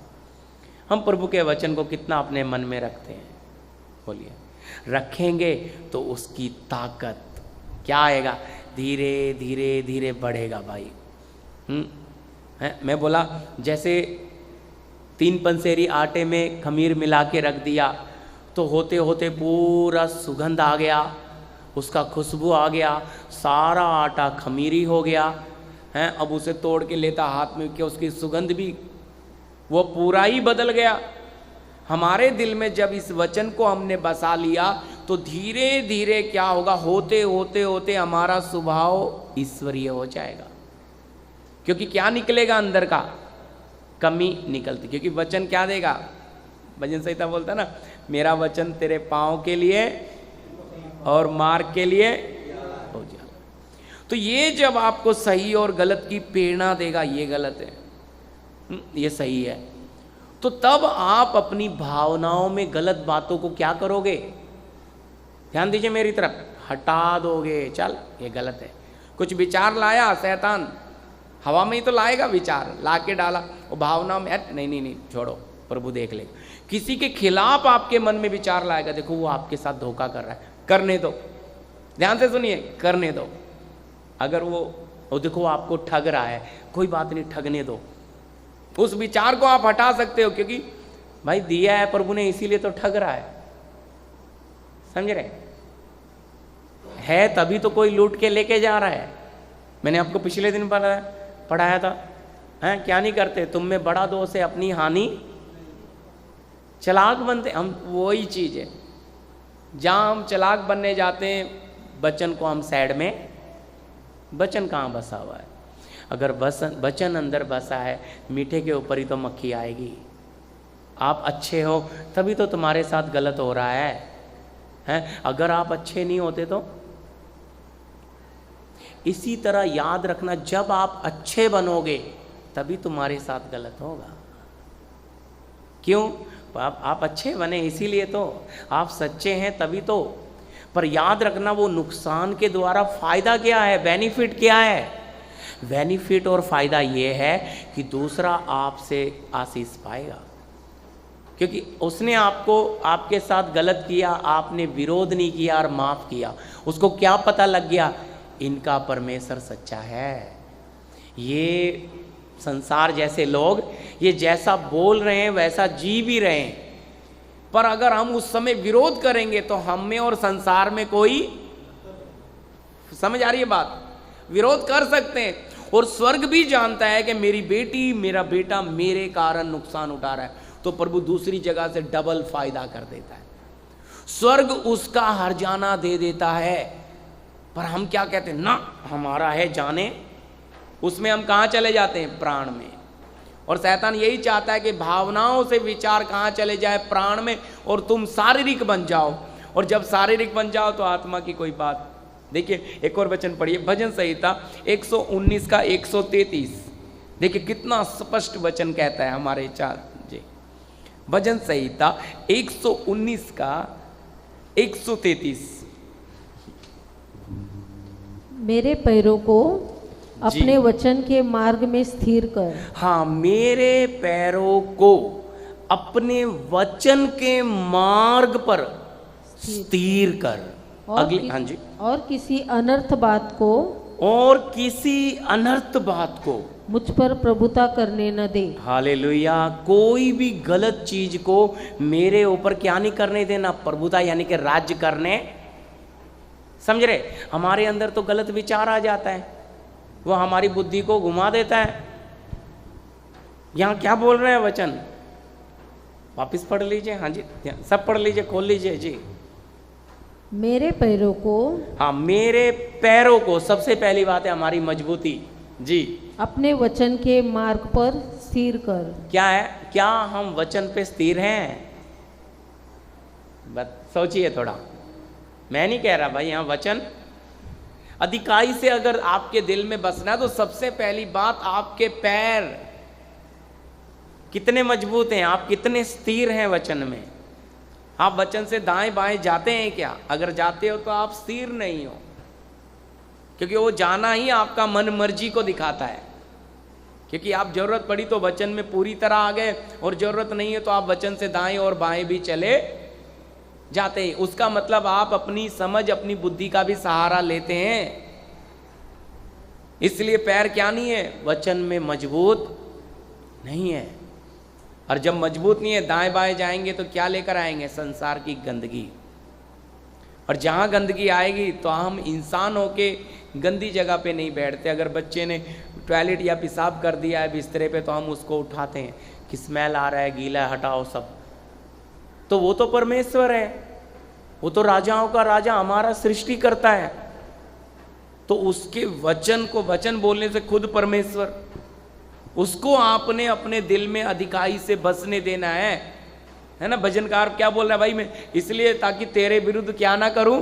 हम प्रभु के वचन को कितना अपने मन में रखते हैं? बोलिए। रखेंगे तो उसकी ताकत क्या आएगा? धीरे धीरे धीरे बढ़ेगा भाई। मैं बोला जैसे 3 पंसेरी आटे में खमीर मिला के रख दिया तो होते होते पूरा सुगंध आ गया, उसका खुशबू आ गया, सारा आटा खमीरी हो गया है। अब उसे तोड़ के लेता हाथ में कि उसकी सुगंध भी वो पूरा ही बदल गया। हमारे दिल में जब इस वचन को हमने बसा लिया तो धीरे धीरे क्या होगा, होते होते होते हमारा स्वभाव ईश्वरीय हो जाएगा। क्योंकि क्या निकलेगा अंदर का? कमी निकलती। क्योंकि वचन क्या देगा? भजन संहिता बोलता ना, मेरा वचन तेरे पाँव के लिए और मार्ग के लिए हो जाए। तो ये जब आपको सही और गलत की प्रेरणा देगा, ये गलत है, ये सही है, तो तब आप अपनी भावनाओं में गलत बातों को क्या करोगे? ध्यान दीजिए मेरी तरफ, हटा दोगे। चल ये गलत है। कुछ विचार लाया शैतान, हवा में ही तो लाएगा विचार, ला के डाला वो भावना में, नहीं नहीं नहीं छोड़ो, प्रभु देख लेगा। किसी के खिलाफ आपके मन में विचार लाएगा, देखो वो आपके साथ धोखा कर रहा है, करने दो। ध्यान से सुनिए, करने दो। अगर वो देखो आपको ठग रहा है, कोई बात नहीं, ठगने दो। उस विचार को आप हटा सकते हो, क्योंकि भाई दिया है प्रभु ने, इसीलिए तो ठग रहा है। समझ रहे है? तभी तो कोई लूट के लेके जा रहा है। मैंने आपको पिछले दिन पढ़ाया था, हैं क्या नहीं करते, तुम में बड़ा दोष है, अपनी हानि चालाक बनते। हम वही चीज़ है, जहाँ हम चालाक बनने जाते हैं, वचन को हम साइड में, वचन कहाँ बसा हुआ है? अगर वचन अंदर बसा है, मीठे के ऊपर ही तो मक्खी आएगी। आप अच्छे हो तभी तो तुम्हारे साथ गलत हो रहा है, हैं? अगर आप अच्छे नहीं होते तो। इसी तरह याद रखना, जब आप अच्छे बनोगे तभी तुम्हारे साथ गलत होगा। क्यों? आप अच्छे बने इसीलिए तो, आप सच्चे हैं तभी तो। पर याद रखना, वो नुकसान के द्वारा फायदा क्या है, बेनिफिट क्या है? बेनिफिट और फायदा ये है कि दूसरा आपसे आशीष पाएगा, क्योंकि उसने आपको, आपके साथ गलत किया, आपने विरोध नहीं किया और माफ़ किया। उसको क्या पता लग गया, इनका परमेश्वर सच्चा है। ये संसार जैसे लोग ये जैसा बोल रहे हैं वैसा जी भी रहे हैं, पर अगर हम उस समय विरोध करेंगे तो हम में और संसार में कोई, समझ आ रही है बात, विरोध कर सकते हैं। और स्वर्ग भी जानता है कि मेरी बेटी मेरा बेटा मेरे कारण नुकसान उठा रहा है, तो प्रभु दूसरी जगह से डबल फायदा कर देता है। स्वर्ग उसका हर्जाना दे देता है, पर हम क्या कहते हैं, ना हमारा है जाने, उसमें हम कहाँ चले जाते हैं, प्राण में। और शैतान यही चाहता है कि भावनाओं से विचार कहाँ चले जाए, प्राण में, और तुम शारीरिक बन जाओ। और जब शारीरिक बन जाओ तो आत्मा की कोई बात। देखिए एक और वचन पढ़िए, भजन संहिता 119 का 133। देखिए कितना स्पष्ट वचन कहता है हमारे चार जी। भजन संहिता 119 का 133। मेरे पैरों को अपने वचन के मार्ग में स्थिर कर। हाँ, मेरे पैरों को अपने वचन के मार्ग पर स्थिर कर। अगली, हाँ जी। और किसी अनर्थ बात को, और किसी अनर्थ बात को मुझ पर प्रभुता करने न दे। हालेलुया। कोई भी गलत चीज को मेरे ऊपर क्या नहीं करने देना, प्रभुता यानी कि राज्य करने। समझ रहे, हमारे अंदर तो गलत विचार आ जाता है, वो हमारी बुद्धि को घुमा देता है। यहाँ क्या बोल रहे हैं वचन, वापिस पढ़ लीजिए। हाँ जी, सब पढ़ लीजिए, खोल लीजिए जी। मेरे पैरों को, हाँ, मेरे पैरों को, सबसे पहली बात है हमारी मजबूती जी, अपने वचन के मार्ग पर स्थिर कर। क्या है, क्या हम वचन पे स्थिर हैं? सोचिए थोड़ा। मैं नहीं कह रहा भाई, यहाँ वचन अधिकाई से अगर आपके दिल में बसना है तो सबसे पहली बात आपके पैर कितने मजबूत हैं, आप कितने स्थिर हैं वचन में। आप वचन से दाएं बाएं जाते हैं क्या? अगर जाते हो तो आप स्थिर नहीं हो, क्योंकि वो जाना ही आपका मन मर्जी को दिखाता है। क्योंकि आप जरूरत पड़ी तो वचन में पूरी तरह आ गए, और जरूरत नहीं है तो आप वचन से दाएं और बाएं भी चले जाते हैं। उसका मतलब आप अपनी समझ, अपनी बुद्धि का भी सहारा लेते हैं। इसलिए पैर क्या नहीं है, वचन में मजबूत नहीं है। और जब मजबूत नहीं है, दाएं बाएं जाएंगे तो क्या लेकर आएंगे, संसार की गंदगी। और जहां गंदगी आएगी तो हम इंसान होके गंदी जगह पे नहीं बैठते। अगर बच्चे ने टॉयलेट या पेशाब कर दिया है बिस्तरे पे तो हम उसको उठाते हैं कि स्मेल आ रहा है, गीला, हटाओ सब। तो वो तो परमेश्वर है, वो तो राजाओं का राजा, हमारा सृष्टि करता है। तो उसके वचन को, वचन बोलने से खुद परमेश्वर, उसको आपने अपने दिल में अधिकाई से बसने देना है ना। भजनकार क्या बोल रहा है भाई, मैं इसलिए ताकि तेरे विरुद्ध क्या ना करूं,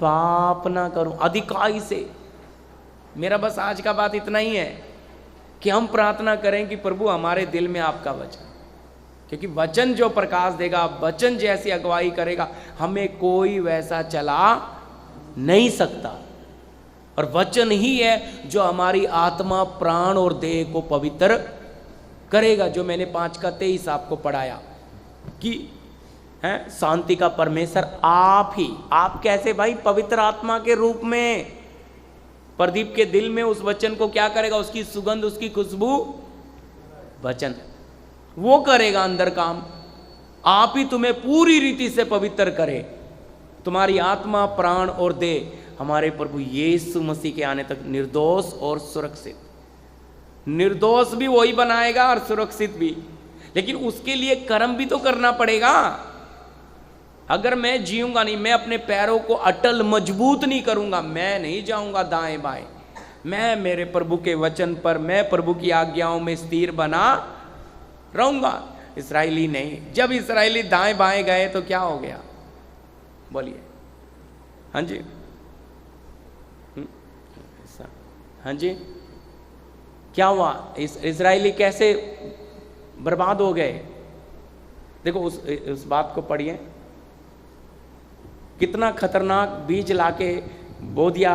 पाप ना करूं, अधिकाई से। मेरा बस आज का बात इतना ही है कि हम प्रार्थना करें कि प्रभु हमारे दिल में आपका वचन, क्योंकि वचन जो प्रकाश देगा, वचन जैसी अगुवाई करेगा, हमें कोई वैसा चला नहीं सकता। और वचन ही है जो हमारी आत्मा, प्राण और देह को पवित्र करेगा। जो मैंने 5:23 आपको पढ़ाया कि है शांति का परमेश्वर आप ही। आप कैसे भाई, पवित्र आत्मा के रूप में। प्रदीप के दिल में उस वचन को क्या करेगा, उसकी सुगंध, उसकी खुशबू, वचन वो करेगा अंदर काम। आप ही तुम्हें पूरी रीति से पवित्र करे, तुम्हारी आत्मा, प्राण और देह हमारे प्रभु यीशु मसीह के आने तक निर्दोष और सुरक्षित। निर्दोष भी वही बनाएगा और सुरक्षित भी, लेकिन उसके लिए कर्म भी तो करना पड़ेगा। अगर मैं जीऊंगा नहीं, मैं अपने पैरों को अटल मजबूत नहीं करूंगा, मैं नहीं जाऊंगा दाएं बाएं, मैं मेरे प्रभु के वचन पर, मैं प्रभु की आज्ञाओं में स्थिर बना रहूंगा। इस्राएली नहीं, जब इस्राएली दाएं बाएं गए तो क्या हो गया, बोलिए। हाँ जी, हाँ जी, क्या हुआ, इस्राएली कैसे बर्बाद हो गए? देखो उस बात को पढ़िए, कितना खतरनाक बीज लाके बो दिया।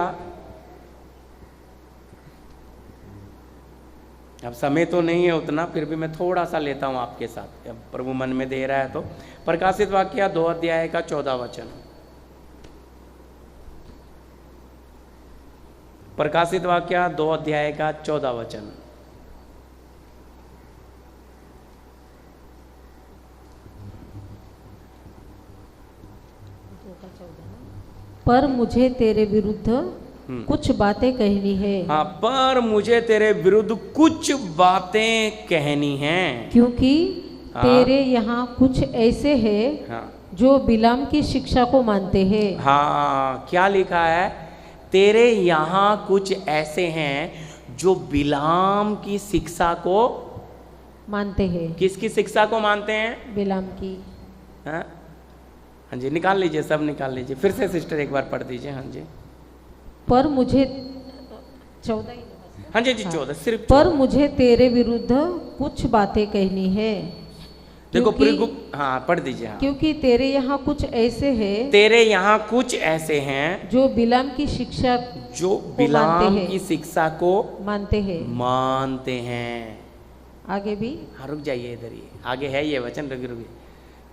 अब समय तो नहीं है उतना, फिर भी मैं थोड़ा सा लेता हूं आपके साथ, अब प्रभु मन में दे रहा है तो। प्रकाशित वाक्य 2 अध्याय का 14 वचन। प्रकाशित वाक्य 2 अध्याय का 14 वचन। पर मुझे तेरे विरुद्ध कुछ बातें कहनी है। हाँ, पर मुझे तेरे विरुद्ध कुछ बातें कहनी हैं, क्योंकि हाँ। तेरे यहाँ कुछ ऐसे हैं हाँ जो बिलाम की शिक्षा को मानते हैं। हाँ, क्या लिखा है? तेरे यहाँ कुछ ऐसे हैं जो बिलाम की शिक्षा को मानते हैं। किसकी शिक्षा को मानते हैं? बिलाम की। हाँ हाँ जी, निकाल लीजिए, सब निकाल लीजिए। फिर से सिस्टर एक बार पढ़ दीजिए। हाँ जी, पर मुझे 14 ही। हाँ जी 14, सिर्फ पर मुझे तेरे विरुद्ध कुछ बातें कहनी है। देखो क्योंकि- हाँ पढ़ दीजिए। हाँ, क्योंकि तेरे यहाँ कुछ ऐसे हैं तेरे यहाँ कुछ ऐसे हैं जो बिलाम की शिक्षा जो मानते बिलाम हैं। की शिक्षा को मानते हैं। मानते हैं। आगे भी हाँ रुक जाइए, इधर ही आगे है ये वचन, रुकिए।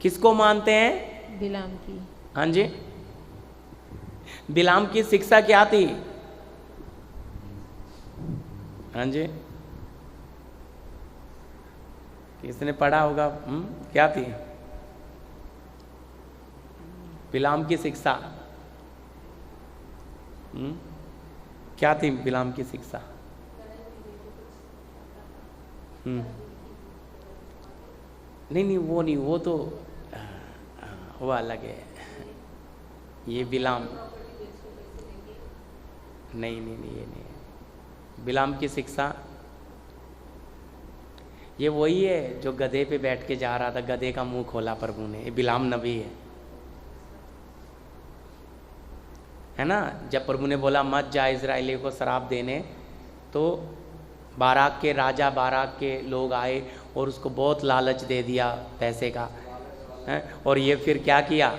किसको मानते हैं? बिलाम की। हाँ जी, बिलाम की शिक्षा क्या थी? हाँ जी, किसने पढ़ा होगा? क्या थी बिलाम की शिक्षा? क्या थी बिलाम की शिक्षा? नहीं, वो नहीं, वो तो वो अलग है। ये बिलाम नहीं, ये नहीं। बिलाम की शिक्षा ये वही है जो गधे पे बैठ के जा रहा था, गधे का मुंह खोला प्रभु ने। ये बिलाम नबी है ना? जब प्रभु ने बोला मत जा इजराइलियों को शराब देने, तो बाराक के राजा, बाराक के लोग आए और उसको बहुत लालच दे दिया पैसे का, है? और ये फिर क्या किया?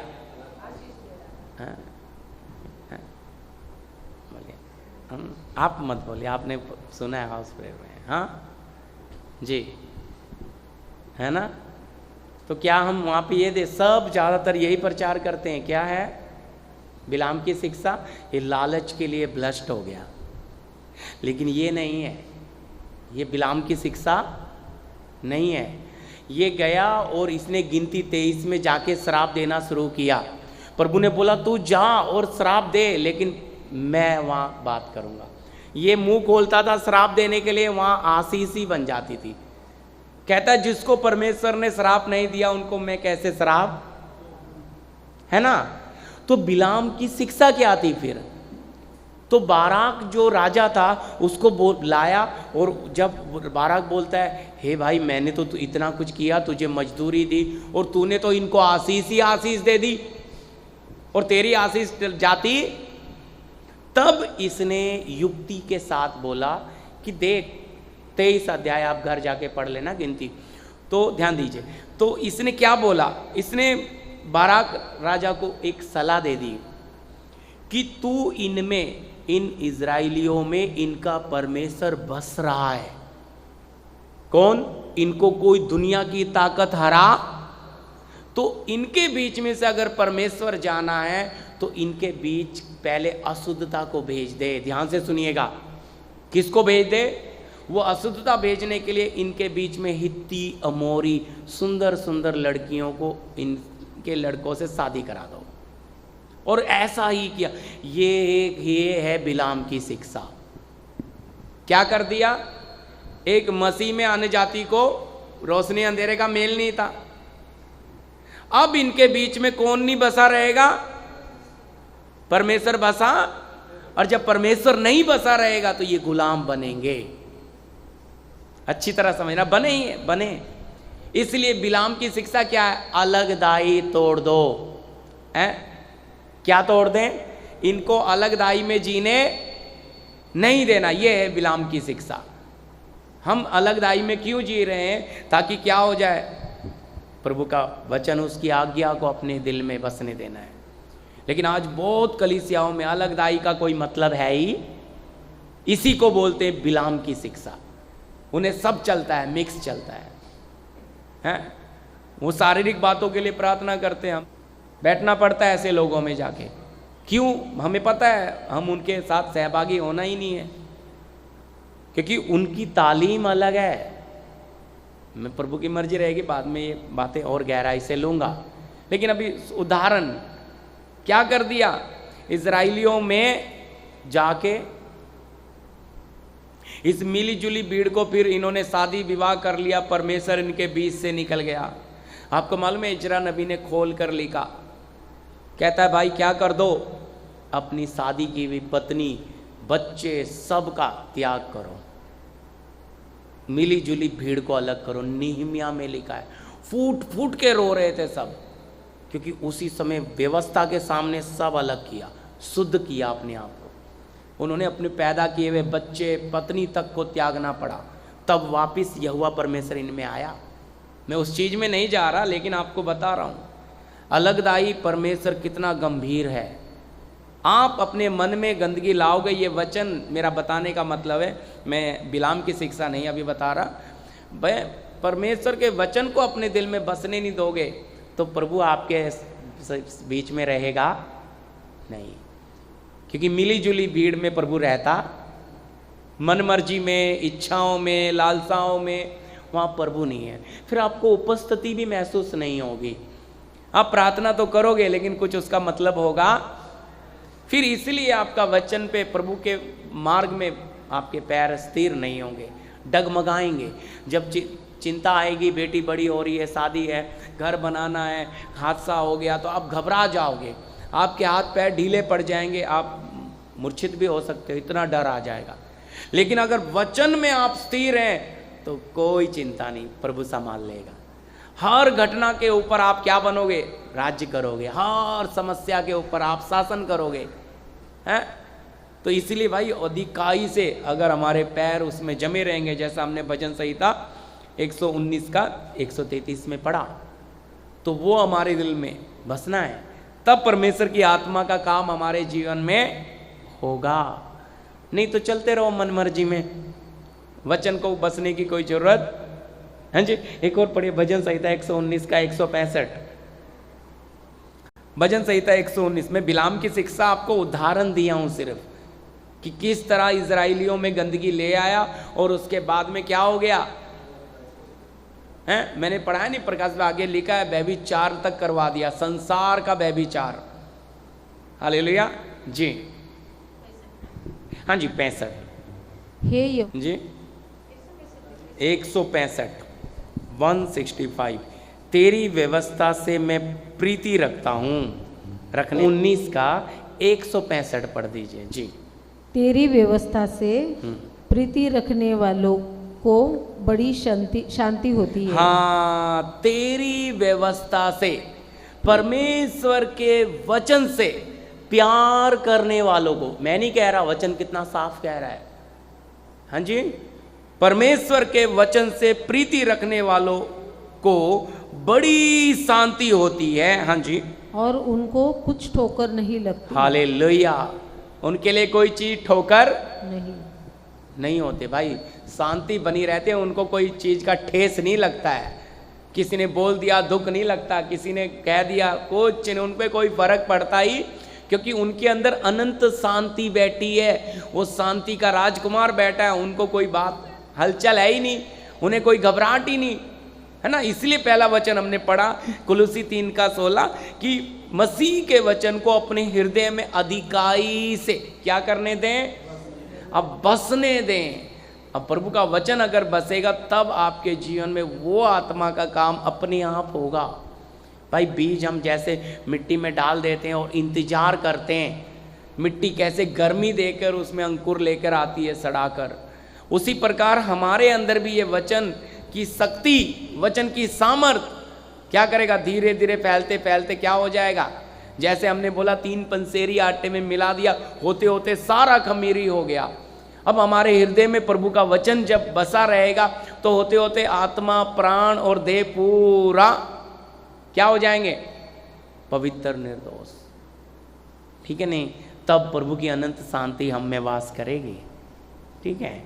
बोलिए, आप मत बोलिए, आपने सुना है हाउस प्रेयर में। हाँ जी, है ना? तो क्या हम वहाँ पे ये सब ज़्यादातर यही प्रचार करते हैं? क्या है बिलाम की शिक्षा? ये लालच के लिए भ्रष्ट हो गया। लेकिन ये नहीं है, ये बिलाम की शिक्षा नहीं है। ये गया और इसने गिनती 23 में जाके शराब देना शुरू किया। प्रभु ने बोला तू जा और शराब दे, लेकिन मैं वहाँ बात करूँगा। ये मुंह खोलता था शराब देने के लिए, वहाँ आशीष ही बन जाती थी। कहता जिसको परमेश्वर ने शराब नहीं दिया उनको मैं कैसे शराब, है ना? तो बिलाम की शिक्षा क्या थी फिर? तो बाराक जो राजा था उसको लाया, और जब बाराक बोलता है हे भाई मैंने तो इतना कुछ किया, तुझे मजदूरी दी और तूने तो इनको आशीष ही आशीष दे दी और तेरी आशीष जाती, तब इसने युक्ति के साथ बोला कि देख 23 अध्याय आप घर जाके पढ़ लेना गिनती, तो ध्यान दीजिए। तो इसने क्या बोला? इसने बाराक राजा को एक सलाह दे दी कि तू इनमें, इन इजराइलियों में इनका परमेश्वर बस रहा है। कौन? इनको कोई दुनिया की ताकत हरा, तो इनके बीच में से अगर परमेश्वर जाना है तो इनके बीच पहले अशुद्धता को भेज दे। ध्यान से सुनिएगा, किसको भेज दे? वो अशुद्धता भेजने के लिए इनके बीच में हित्ती, अमोरी, सुंदर सुंदर लड़कियों को इनके लड़कों से शादी करा दो। और ऐसा ही किया। ये है बिलाम की शिक्षा। क्या कर दिया? एक मसीह में आने जाति को रोशनी अंधेरे का मेल नहीं था। अब इनके बीच में कौन नहीं बसा रहेगा? परमेश्वर बसा। और जब परमेश्वर नहीं बसा रहेगा तो ये गुलाम बनेंगे। अच्छी तरह समझना, बने ही बने। इसलिए बिलाम की शिक्षा क्या है? अलग दाई तोड़ दो। क्या तोड़ दें? इनको अलग दाई में जीने नहीं देना। यह है बिलाम की शिक्षा। हम अलग दाई में क्यों जी रहे हैं? ताकि क्या हो जाए? प्रभु का वचन, उसकी आज्ञा को अपने दिल में बसने देना है। लेकिन आज बहुत कलीसियाओं में अलग दाई का कोई मतलब है ही, इसी को बोलते हैं बिलाम की शिक्षा। उन्हें सब चलता है, मिक्स चलता है? वो शारीरिक बातों के लिए प्रार्थना करते हैं। हम बैठना पड़ता है ऐसे लोगों में जाके। क्यों? हमें पता है हम उनके साथ सहभागी होना ही नहीं है, क्योंकि उनकी तालीम अलग है। मैं प्रभु की मर्जी रहेगी, बाद में ये बातें और गहराई से लूँगा, लेकिन अभी उदाहरण क्या कर दिया, इजराइलियों में जाके इस मिली जुली भीड़ को फिर इन्होंने शादी विवाह कर लिया, परमेश्वर इनके बीच से निकल गया। आपको मालूम है इजरा नबी ने खोल कर लिखा, कहता है भाई क्या कर दो, अपनी शादी की हुई पत्नी बच्चे सब का त्याग करो, मिली जुली भीड़ को अलग करो। निहमिया में लिखा है, फूट फूट के रो रहे थे सब, क्योंकि उसी समय व्यवस्था के सामने सब अलग किया, शुद्ध किया अपने आप को। उन्होंने अपने पैदा किए हुए बच्चे पत्नी तक को त्यागना पड़ा, तब वापिस यहोवा परमेश्वर इनमें आया। मैं उस चीज़ में नहीं जा रहा, लेकिन आपको बता रहा हूँ अलगदाई परमेश्वर कितना गंभीर है। आप अपने मन में गंदगी लाओगे, ये वचन मेरा बताने का मतलब है, मैं बिलाम की शिक्षा नहीं अभी बता रहा। भाई परमेश्वर के वचन को अपने दिल में बसने नहीं दोगे तो प्रभु आपके बीच में रहेगा नहीं, क्योंकि मिली जुली भीड़ में प्रभु रहता, मन मर्जी में, इच्छाओं में, लालसाओं में, वहाँ प्रभु नहीं है। फिर आपको उपस्थिति भी महसूस नहीं होगी। आप प्रार्थना तो करोगे लेकिन कुछ उसका मतलब होगा। फिर इसलिए आपका वचन पे, प्रभु के मार्ग में आपके पैर स्थिर नहीं होंगे, डगमगाएंगे। जब चिंता आएगी, बेटी बड़ी हो रही है, शादी है, घर बनाना है, हादसा हो गया, तो आप घबरा जाओगे, आपके हाथ पैर ढीले पड़ जाएंगे, आप मूर्छित भी हो सकते हो, इतना डर आ जाएगा। लेकिन अगर वचन में आप स्थिर हैं तो कोई चिंता नहीं, प्रभु संभाल लेगा। हर घटना के ऊपर आप क्या बनोगे? राज्य करोगे। हर समस्या के ऊपर आप शासन करोगे, हैं? तो इसलिए भाई अधिकाई से अगर हमारे पैर उसमें जमे रहेंगे, जैसा हमने भजन संहिता 119 का 133 में पढ़ा, तो वो हमारे दिल में बसना है, तब परमेश्वर की आत्मा का काम हमारे जीवन में होगा। नहीं तो चलते रहो मन मर्जी में, वचन को बसने की कोई जरूरत। हाँ जी, एक और पढ़िए भजन संहिता 119 का 165। भजन संहिता 119 में बिलाम की शिक्षा आपको उदाहरण दिया हूं सिर्फ, कि किस तरह इजराइलियों में गंदगी ले आया और उसके बाद में क्या हो गया है। मैंने पढ़ा है नहीं, प्रकाश में आगे लिखा है व्यभिचार तक करवा दिया, संसार का व्यभिचार। हालेलुया जी। हाँ जी 65 हे जी 165 165। तेरी व्यवस्था से मैं प्रीति रखता हूँ, रखने 19 का 165 पढ़ दीजिए जी। तेरी व्यवस्था से प्रीति रखने वालों को बड़ी शांति होती है। हाँ, तेरी व्यवस्था से, परमेश्वर के वचन से प्यार करने वालों को, मैं नहीं कह रहा, वचन कितना साफ कह रहा है। हाँ जी, परमेश्वर के वचन से प्रीति रखने वालों को बड़ी शांति होती है। हाँ जी, और उनको कुछ ठोकर नहीं लगती। हालेलुया, उनके लिए कोई चीज ठोकर नहीं होते भाई, शांति बनी रहती है, उनको कोई चीज का ठेस नहीं लगता है। किसी ने बोल दिया दुख नहीं लगता, किसी ने कह दिया कुछ नहीं, उन पे कोई फर्क पड़ता ही, क्योंकि उनके अंदर अनंत शांति बैठी है, वो शांति का राजकुमार बैठा है, उनको कोई बात हलचल है ही नहीं, उन्हें कोई घबराहट ही नहीं, है ना। इसलिए पहला वचन हमने पढ़ा कुलुसी 3 का 16 कि मसीह के वचन को अपने हृदय में अधिकाई से क्या करने दें? अब बसने दें। अब प्रभु का वचन अगर बसेगा तब आपके जीवन में वो आत्मा का काम अपने आप होगा। भाई बीज हम जैसे मिट्टी में डाल देते हैं और इंतजार करते हैं, मिट्टी कैसे गर्मी देकर उसमें अंकुर लेकर आती है सड़ाकर, उसी प्रकार हमारे अंदर भी ये वचन की शक्ति, वचन की सामर्थ क्या करेगा? धीरे धीरे फैलते फैलते क्या हो जाएगा? जैसे हमने बोला 3 पंसेरी आटे में मिला दिया, होते होते सारा खमीरी हो गया। अब हमारे हृदय में प्रभु का वचन जब बसा रहेगा तो होते होते आत्मा, प्राण और देह पूरा क्या हो जाएंगे? पवित्र, निर्दोष। ठीक है नहीं? तब प्रभु की अनंत शांति हम में वास करेगी। ठीक है,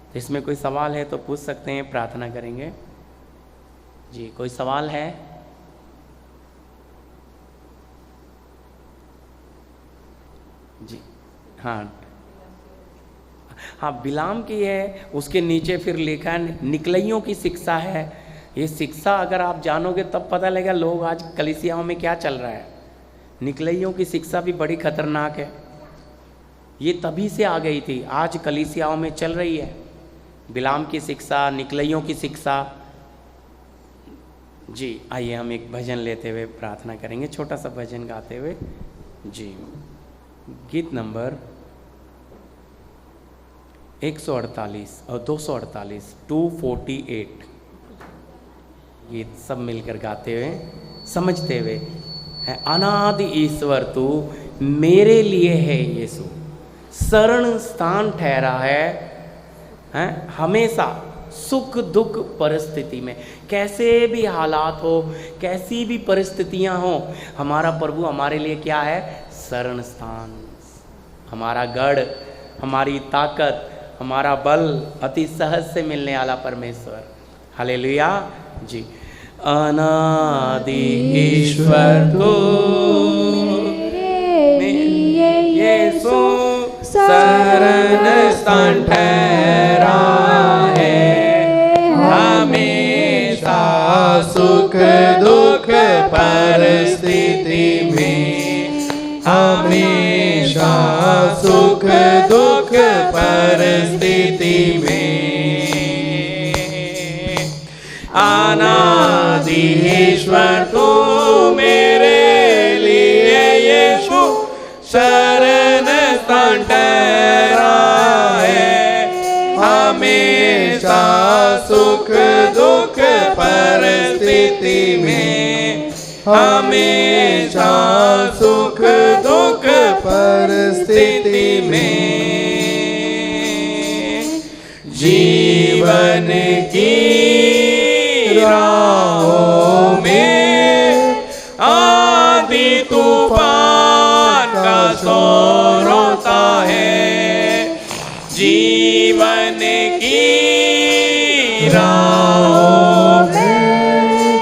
तो इसमें कोई सवाल है तो पूछ सकते हैं, प्रार्थना करेंगे जी। कोई सवाल है? जी हाँ हाँ, बिलाम की है, उसके नीचे फिर लिखा है निकलइयों की शिक्षा है। ये शिक्षा अगर आप जानोगे तब पता लगेगा लोग आज कलीसियाओं में क्या चल रहा है। निकलइयों की शिक्षा भी बड़ी खतरनाक है, ये तभी से आ गई थी, आज कलीसियाओं में चल रही है बिलाम की शिक्षा, निकलइयों की शिक्षा। जी आइए हम एक भजन लेते हुए प्रार्थना करेंगे, छोटा सा भजन गाते हुए। जी गीत नंबर 148 और 248, 248 गीत सब मिलकर गाते हुए समझते हुए है। अनादि ईश्वर तू मेरे लिए है यीशु, शरण स्थान ठहरा है हमेशा सुख दुख परिस्थिति में। कैसे भी हालात हो, कैसी भी परिस्थितियां हो, हमारा प्रभु हमारे लिए क्या है? शरण स्थान, हमारा गढ़, हमारी ताकत, हमारा बल, अति सहज से मिलने वाला परमेश्वर। हालेलुया जी। अनादि ईश्वर तू यीशु शरण स्थान ठहरा है हमेशा सुख दुख परिस्थिति में, हमेशा सुख दुख परिस्थिति में। अनादि ईश्वर तू मेरे लिए यीशु शरण स्थान ठहरा है हमेशा सुख दुख परिस्थिति में, हमेशा सुख दुख परिस्थिति में। जीवन की राहों में आंधी तूफान का शोर होता है, जीवन की राहों में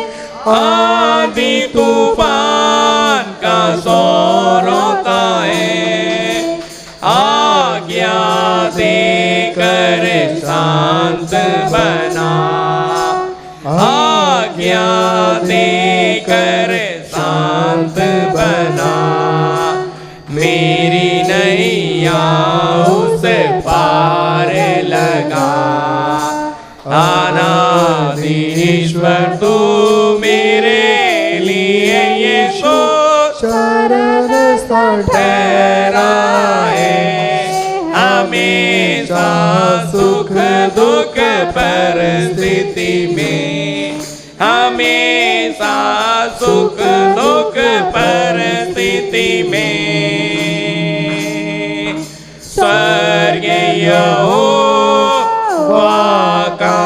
आंधी तूफान का शोर होता है। आज्ञा देकर शांत बना, आज्ञा देकर शांत बना, मेरी नैया उस पार लगा। अनादि ईश्वर तू मेरे लिए यीशु शरण स्थान ठहरा है हमेशा सुख दुख परिस्थिति में, हमेशा सुख दुख परिस्थिति में। स्वर्ग यहोवा का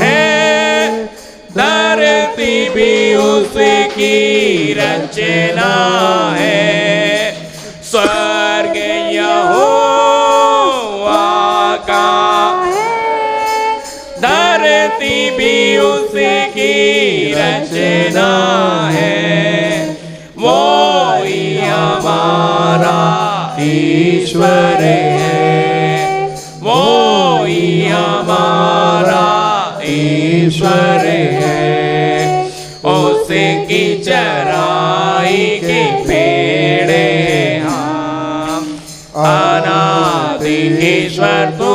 है, धरती भी उसकी रचना है। स्वर्ग यहोवा का है, धरती भी उसकी रचना है। वो ही हमारा ईश्वर है, वो ही हमारा ईश्वर है। उसकी चराई के पेड़े हम। अनादि ईश्वर तू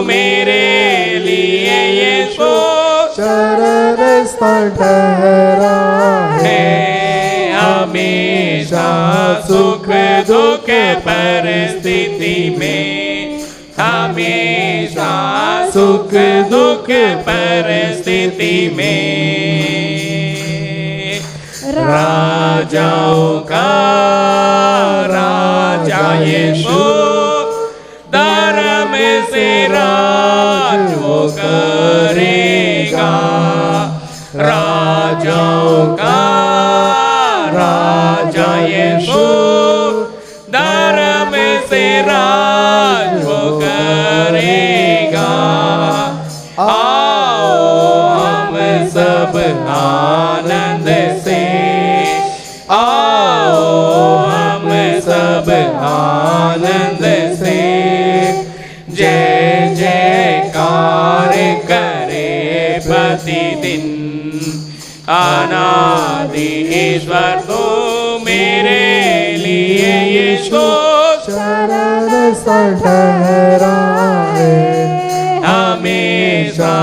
मेरे लिए यीशु शरण स्थान ठहरा है हमेशा सुख दुख परिस्थिति में, हमेशा सुख दुख परिस्थिति में। राजाओं का राजा यीशु धर्म से राज वो करेगा। राजाओं का राजा यीशु धर्म से राज वो करेगा। आओ हम सब आनंद से, आओ आनंद से जय जयकार करे प्रतिदिन। अनादि ईश्वर तो मेरे लिए यीशु शरण ठहरा है, हमेशा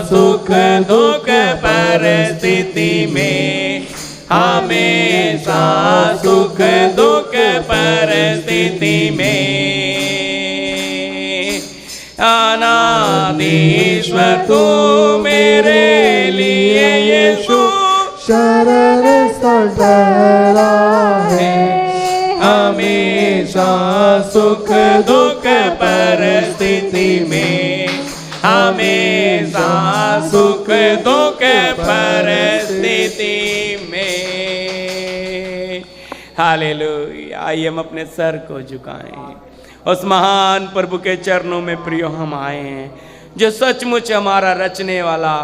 सुख दुख परिस्थिति में, हमेशा सुख दुख परिस्थिति में। अनादि ईश्वर तू मेरे लिए यीशु शरण ठहरा है, हमेशा सुख दुख परिस्थिति में, हमेशा सुख दुख परिस्थिति में। हालेलुया। आइए हम अपने सर को झुकाएं। उस महान प्रभु के चरणों में प्रियो हम आए हैं, जो सचमुच हमारा रचने वाला,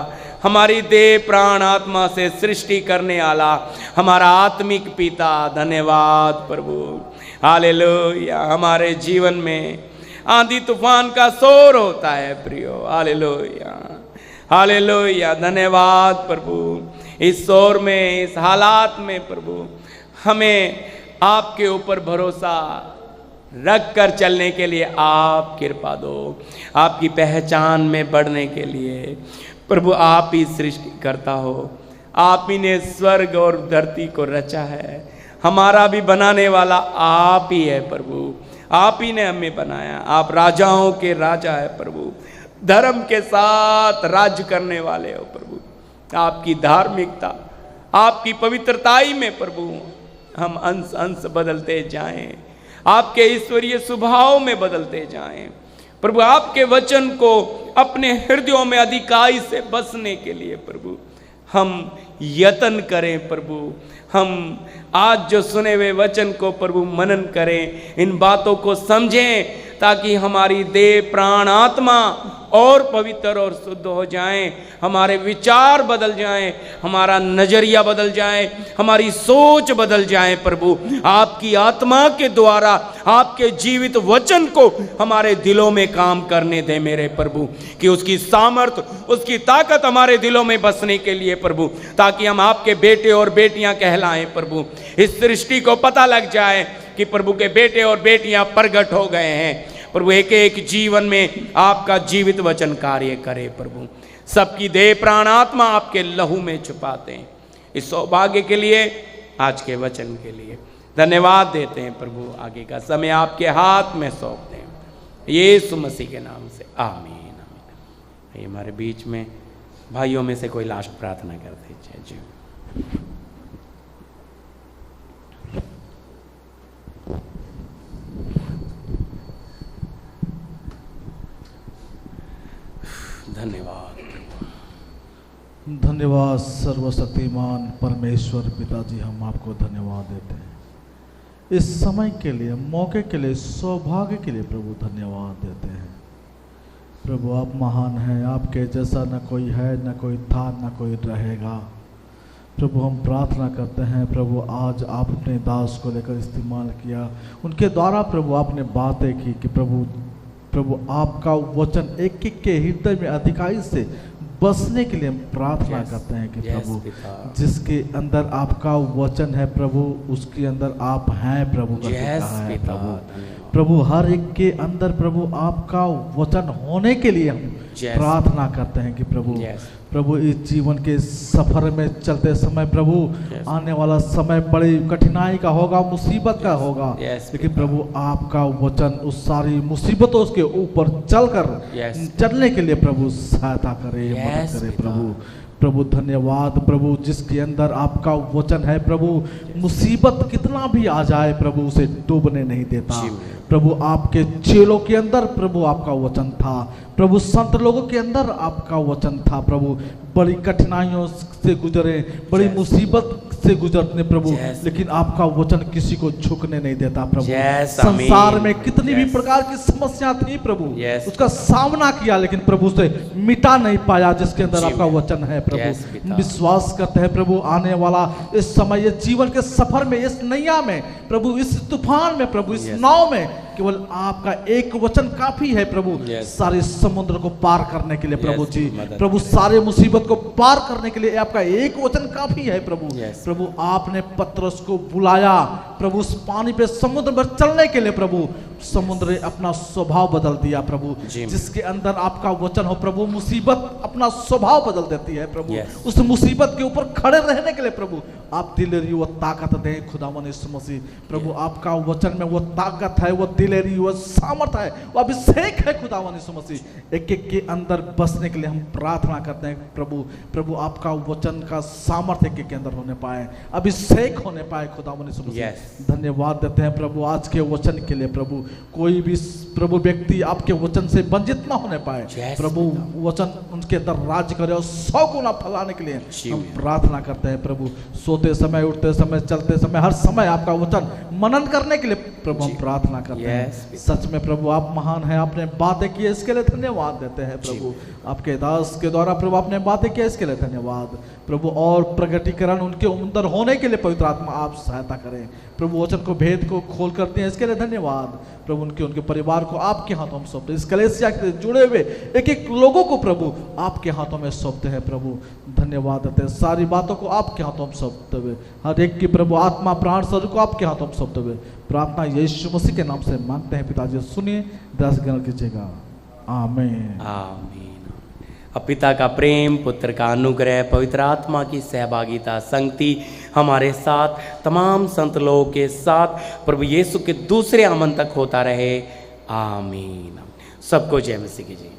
हमारी देह प्राण आत्मा से सृष्टि करने वाला, हमारा आत्मिक पिता। धन्यवाद प्रभु। हालेलुया। हमारे जीवन में आंधी तूफान का शोर होता है प्रियो। Hallelujah, hallelujah. धन्यवाद प्रभु। इस शोर में, इस हालात में प्रभु हमें आपके ऊपर भरोसा रख कर चलने के लिए आप कृपा दो। आपकी पहचान में बढ़ने के लिए प्रभु आप ही सृष्टि करता हो। आप ही ने स्वर्ग और धरती को रचा है। हमारा भी बनाने वाला आप ही है प्रभु। आप ही ने हमें बनाया। आप राजाओं के राजा है प्रभु। धर्म के साथ राज्य करने वाले हो प्रभु। आपकी धार्मिकता, आपकी पवित्रताई में प्रभु हम अंश अंश बदलते जाएं। आपके ईश्वरीय स्वभाव में बदलते जाएं प्रभु। आपके वचन को अपने हृदयों में अधिकाई से बसने के लिए प्रभु हम यत्न करें प्रभु। हम आज जो सुने हुए वचन को प्रभु मनन करें, इन बातों को समझें, ताकि हमारी देह प्राण आत्मा और पवित्र और शुद्ध हो जाएं। हमारे विचार बदल जाएं, हमारा नजरिया बदल जाए, हमारी सोच बदल जाए प्रभु। आपकी आत्मा के द्वारा आपके जीवित वचन को हमारे दिलों में काम करने दे मेरे प्रभु, कि उसकी सामर्थ, उसकी ताकत हमारे दिलों में बसने के लिए प्रभु, ताकि हम आपके बेटे और बेटियां कहलाएं प्रभु। इस सृष्टि को पता लग जाए कि प्रभु के बेटे और बेटियां प्रगट हो गए हैं प्रभु। एक एक जीवन में आपका जीवित वचन कार्य करे प्रभु। सबकी देह प्राण आत्मा आपके लहू में छुपाते हैं। इस सौभाग्य के लिए, आज के वचन के लिए धन्यवाद देते हैं प्रभु। आगे का समय आपके हाथ में सौंपते हैं यीशु मसीह के नाम से, आमीन, आमीन। ये हमारे बीच में भाइयों में से कोई लास्ट प्रार्थना कर दीजिए जी। धन्यवाद, धन्यवाद सर्वशक्तिमान परमेश्वर पिताजी, हम आपको धन्यवाद देते हैं इस समय के लिए, मौके के लिए, सौभाग्य के लिए प्रभु धन्यवाद देते हैं प्रभु। आप महान हैं, आपके जैसा न कोई है, न कोई था, न कोई रहेगा प्रभु। हम प्रार्थना करते हैं प्रभु, आज आप अपने दास को लेकर इस्तेमाल किया, उनके द्वारा प्रभु आपने बातें की कि प्रभु आपका वचन एक एक के हृदय में अधिकाई से बसने के लिए हम प्रार्थना करते हैं कि प्रभु जिसके अंदर आपका वचन है प्रभु, उसके अंदर आप हैं प्रभु का कहा है प्रभु। हर एक के अंदर प्रभु आपका वचन होने के लिए हम प्रार्थना करते हैं कि प्रभु इस जीवन के सफर में चलते समय प्रभु आने वाला समय बड़ी कठिनाई का होगा, मुसीबत का होगा, लेकिन प्रभु आपका वचन उस सारी मुसीबतों के ऊपर चलकर चलने के लिए प्रभु सहायता करे, मदद करे प्रभु। धन्यवाद प्रभु, जिसके अंदर आपका वचन है प्रभु, मुसीबत कितना भी आ जाए प्रभु उसे डूबने नहीं देता प्रभु। आपके चेलों के अंदर प्रभु आपका वचन था प्रभु, संत लोगों के अंदर आपका वचन था प्रभु। बड़ी कठिनाइयों से गुजरे, बड़ी मुसीबत से गुजरते प्रभु, Yes, लेकिन आपका वचन किसी को झुकने नहीं देता प्रभु। Yes, संसार आमीन। में कितनी भी Yes. प्रकार की समस्या थी प्रभु, Yes. उसका सामना किया, लेकिन प्रभु उसे मिटा नहीं पाया जिसके अंदर जी, आपका मैं- वचन है प्रभु। Yes, पिता। विश्वास करते हैं प्रभु, आने वाला इस समय, ये जीवन के सफर में, इस नैया में प्रभु, इस तूफान में प्रभु, इस Yes. नाव में केवल आपका एक वचन काफी है प्रभु। Yes. सारे समुद्र को पार करने के लिए प्रभु Yes, जी, मदद प्रभु करें। सारे मुसीबत को पार करने के लिए आपका एक वचन काफी है प्रभु। Yes. प्रभु आपने पतरस को बुलाया प्रभु, उस पानी पे समुद्र पर चलने के लिए प्रभु, समुद्र ने अपना स्वभाव बदल दिया प्रभु। जी। जिसके अंदर आपका वचन हो प्रभु, मुसीबत अपना स्वभाव बदल देती है प्रभु। Yes. उस मुसीबत के ऊपर खड़े रहने के लिए प्रभु आप दिलेरी वो ताकत दें खुदावन यीशु मसीह। प्रभु आपका वचन में वो ताकत है, वो दिलेरी, वो सामर्थ है, वो अभिषेक है खुदावन यीशु मसीह। एक एक के अंदर बसने के लिए हम प्रार्थना करते हैं प्रभु। प्रभु आपका वचन का सामर्थ्य एक एक के अंदर होने पाए, अभिषेक होने पाए खुदावन यीशु मसीह। Yes. धन्यवाद देते हैं प्रभु आज के वचन के लिए प्रभु। कोई भी प्रभु व्यक्ति आपके वचन से वंचित ना होने पाए Yes, प्रभु, वचन उनके अंदर राज्य करे और 100 गुना फैलाने के लिए जी, हम मैम। प्रार्थना करते हैं प्रभु। सोते समय, उठते समय, चलते समय, हर समय आपका वचन मनन करने के लिए प्रभु हम जी। प्रार्थना करते Yes, हैं। पिता। सच में प्रभु आप महान हैं, आपने बातें की है, इसके लिए धन्यवाद देते हैं प्रभु। आपके दास के द्वारा प्रभु आपने बातें की है, इसके लिए धन्यवाद प्रभु। और प्रगटीकरण उनके अंदर होने के लिए पवित्र आत्मा आप सहायता करें प्रभु। वचन को, भेद को खोल करते हैं, इसके लिए धन्यवाद प्रभु। उनके परिवार को आपके हाथों में सौंपते, इस कलेसिया के जुड़े हुए एक एक लोगों को प्रभु आपके हाथों में सौंपते हैं प्रभु। धन्यवाद देते हैं, सारी बातों को आपके हाथों में सौंपते हुए, हर एक की प्रभु आत्मा, प्राण, शरीर को आपके हाथों में सौंपते हुए प्रार्थना यीशु मसीह के नाम से मांगते हैं पिताजी। सुनिए, दस ग्रहण कीजिएगा, आमीन। आमीन। अब पिता का प्रेम, पुत्र का अनुग्रह, पवित्र आत्मा की सहभागिता, संगति हमारे साथ, तमाम संत लोगों के साथ प्रभु यीशु के दूसरे आगमन तक होता रहे। आमीन। सबको जय मसीह कीजिए।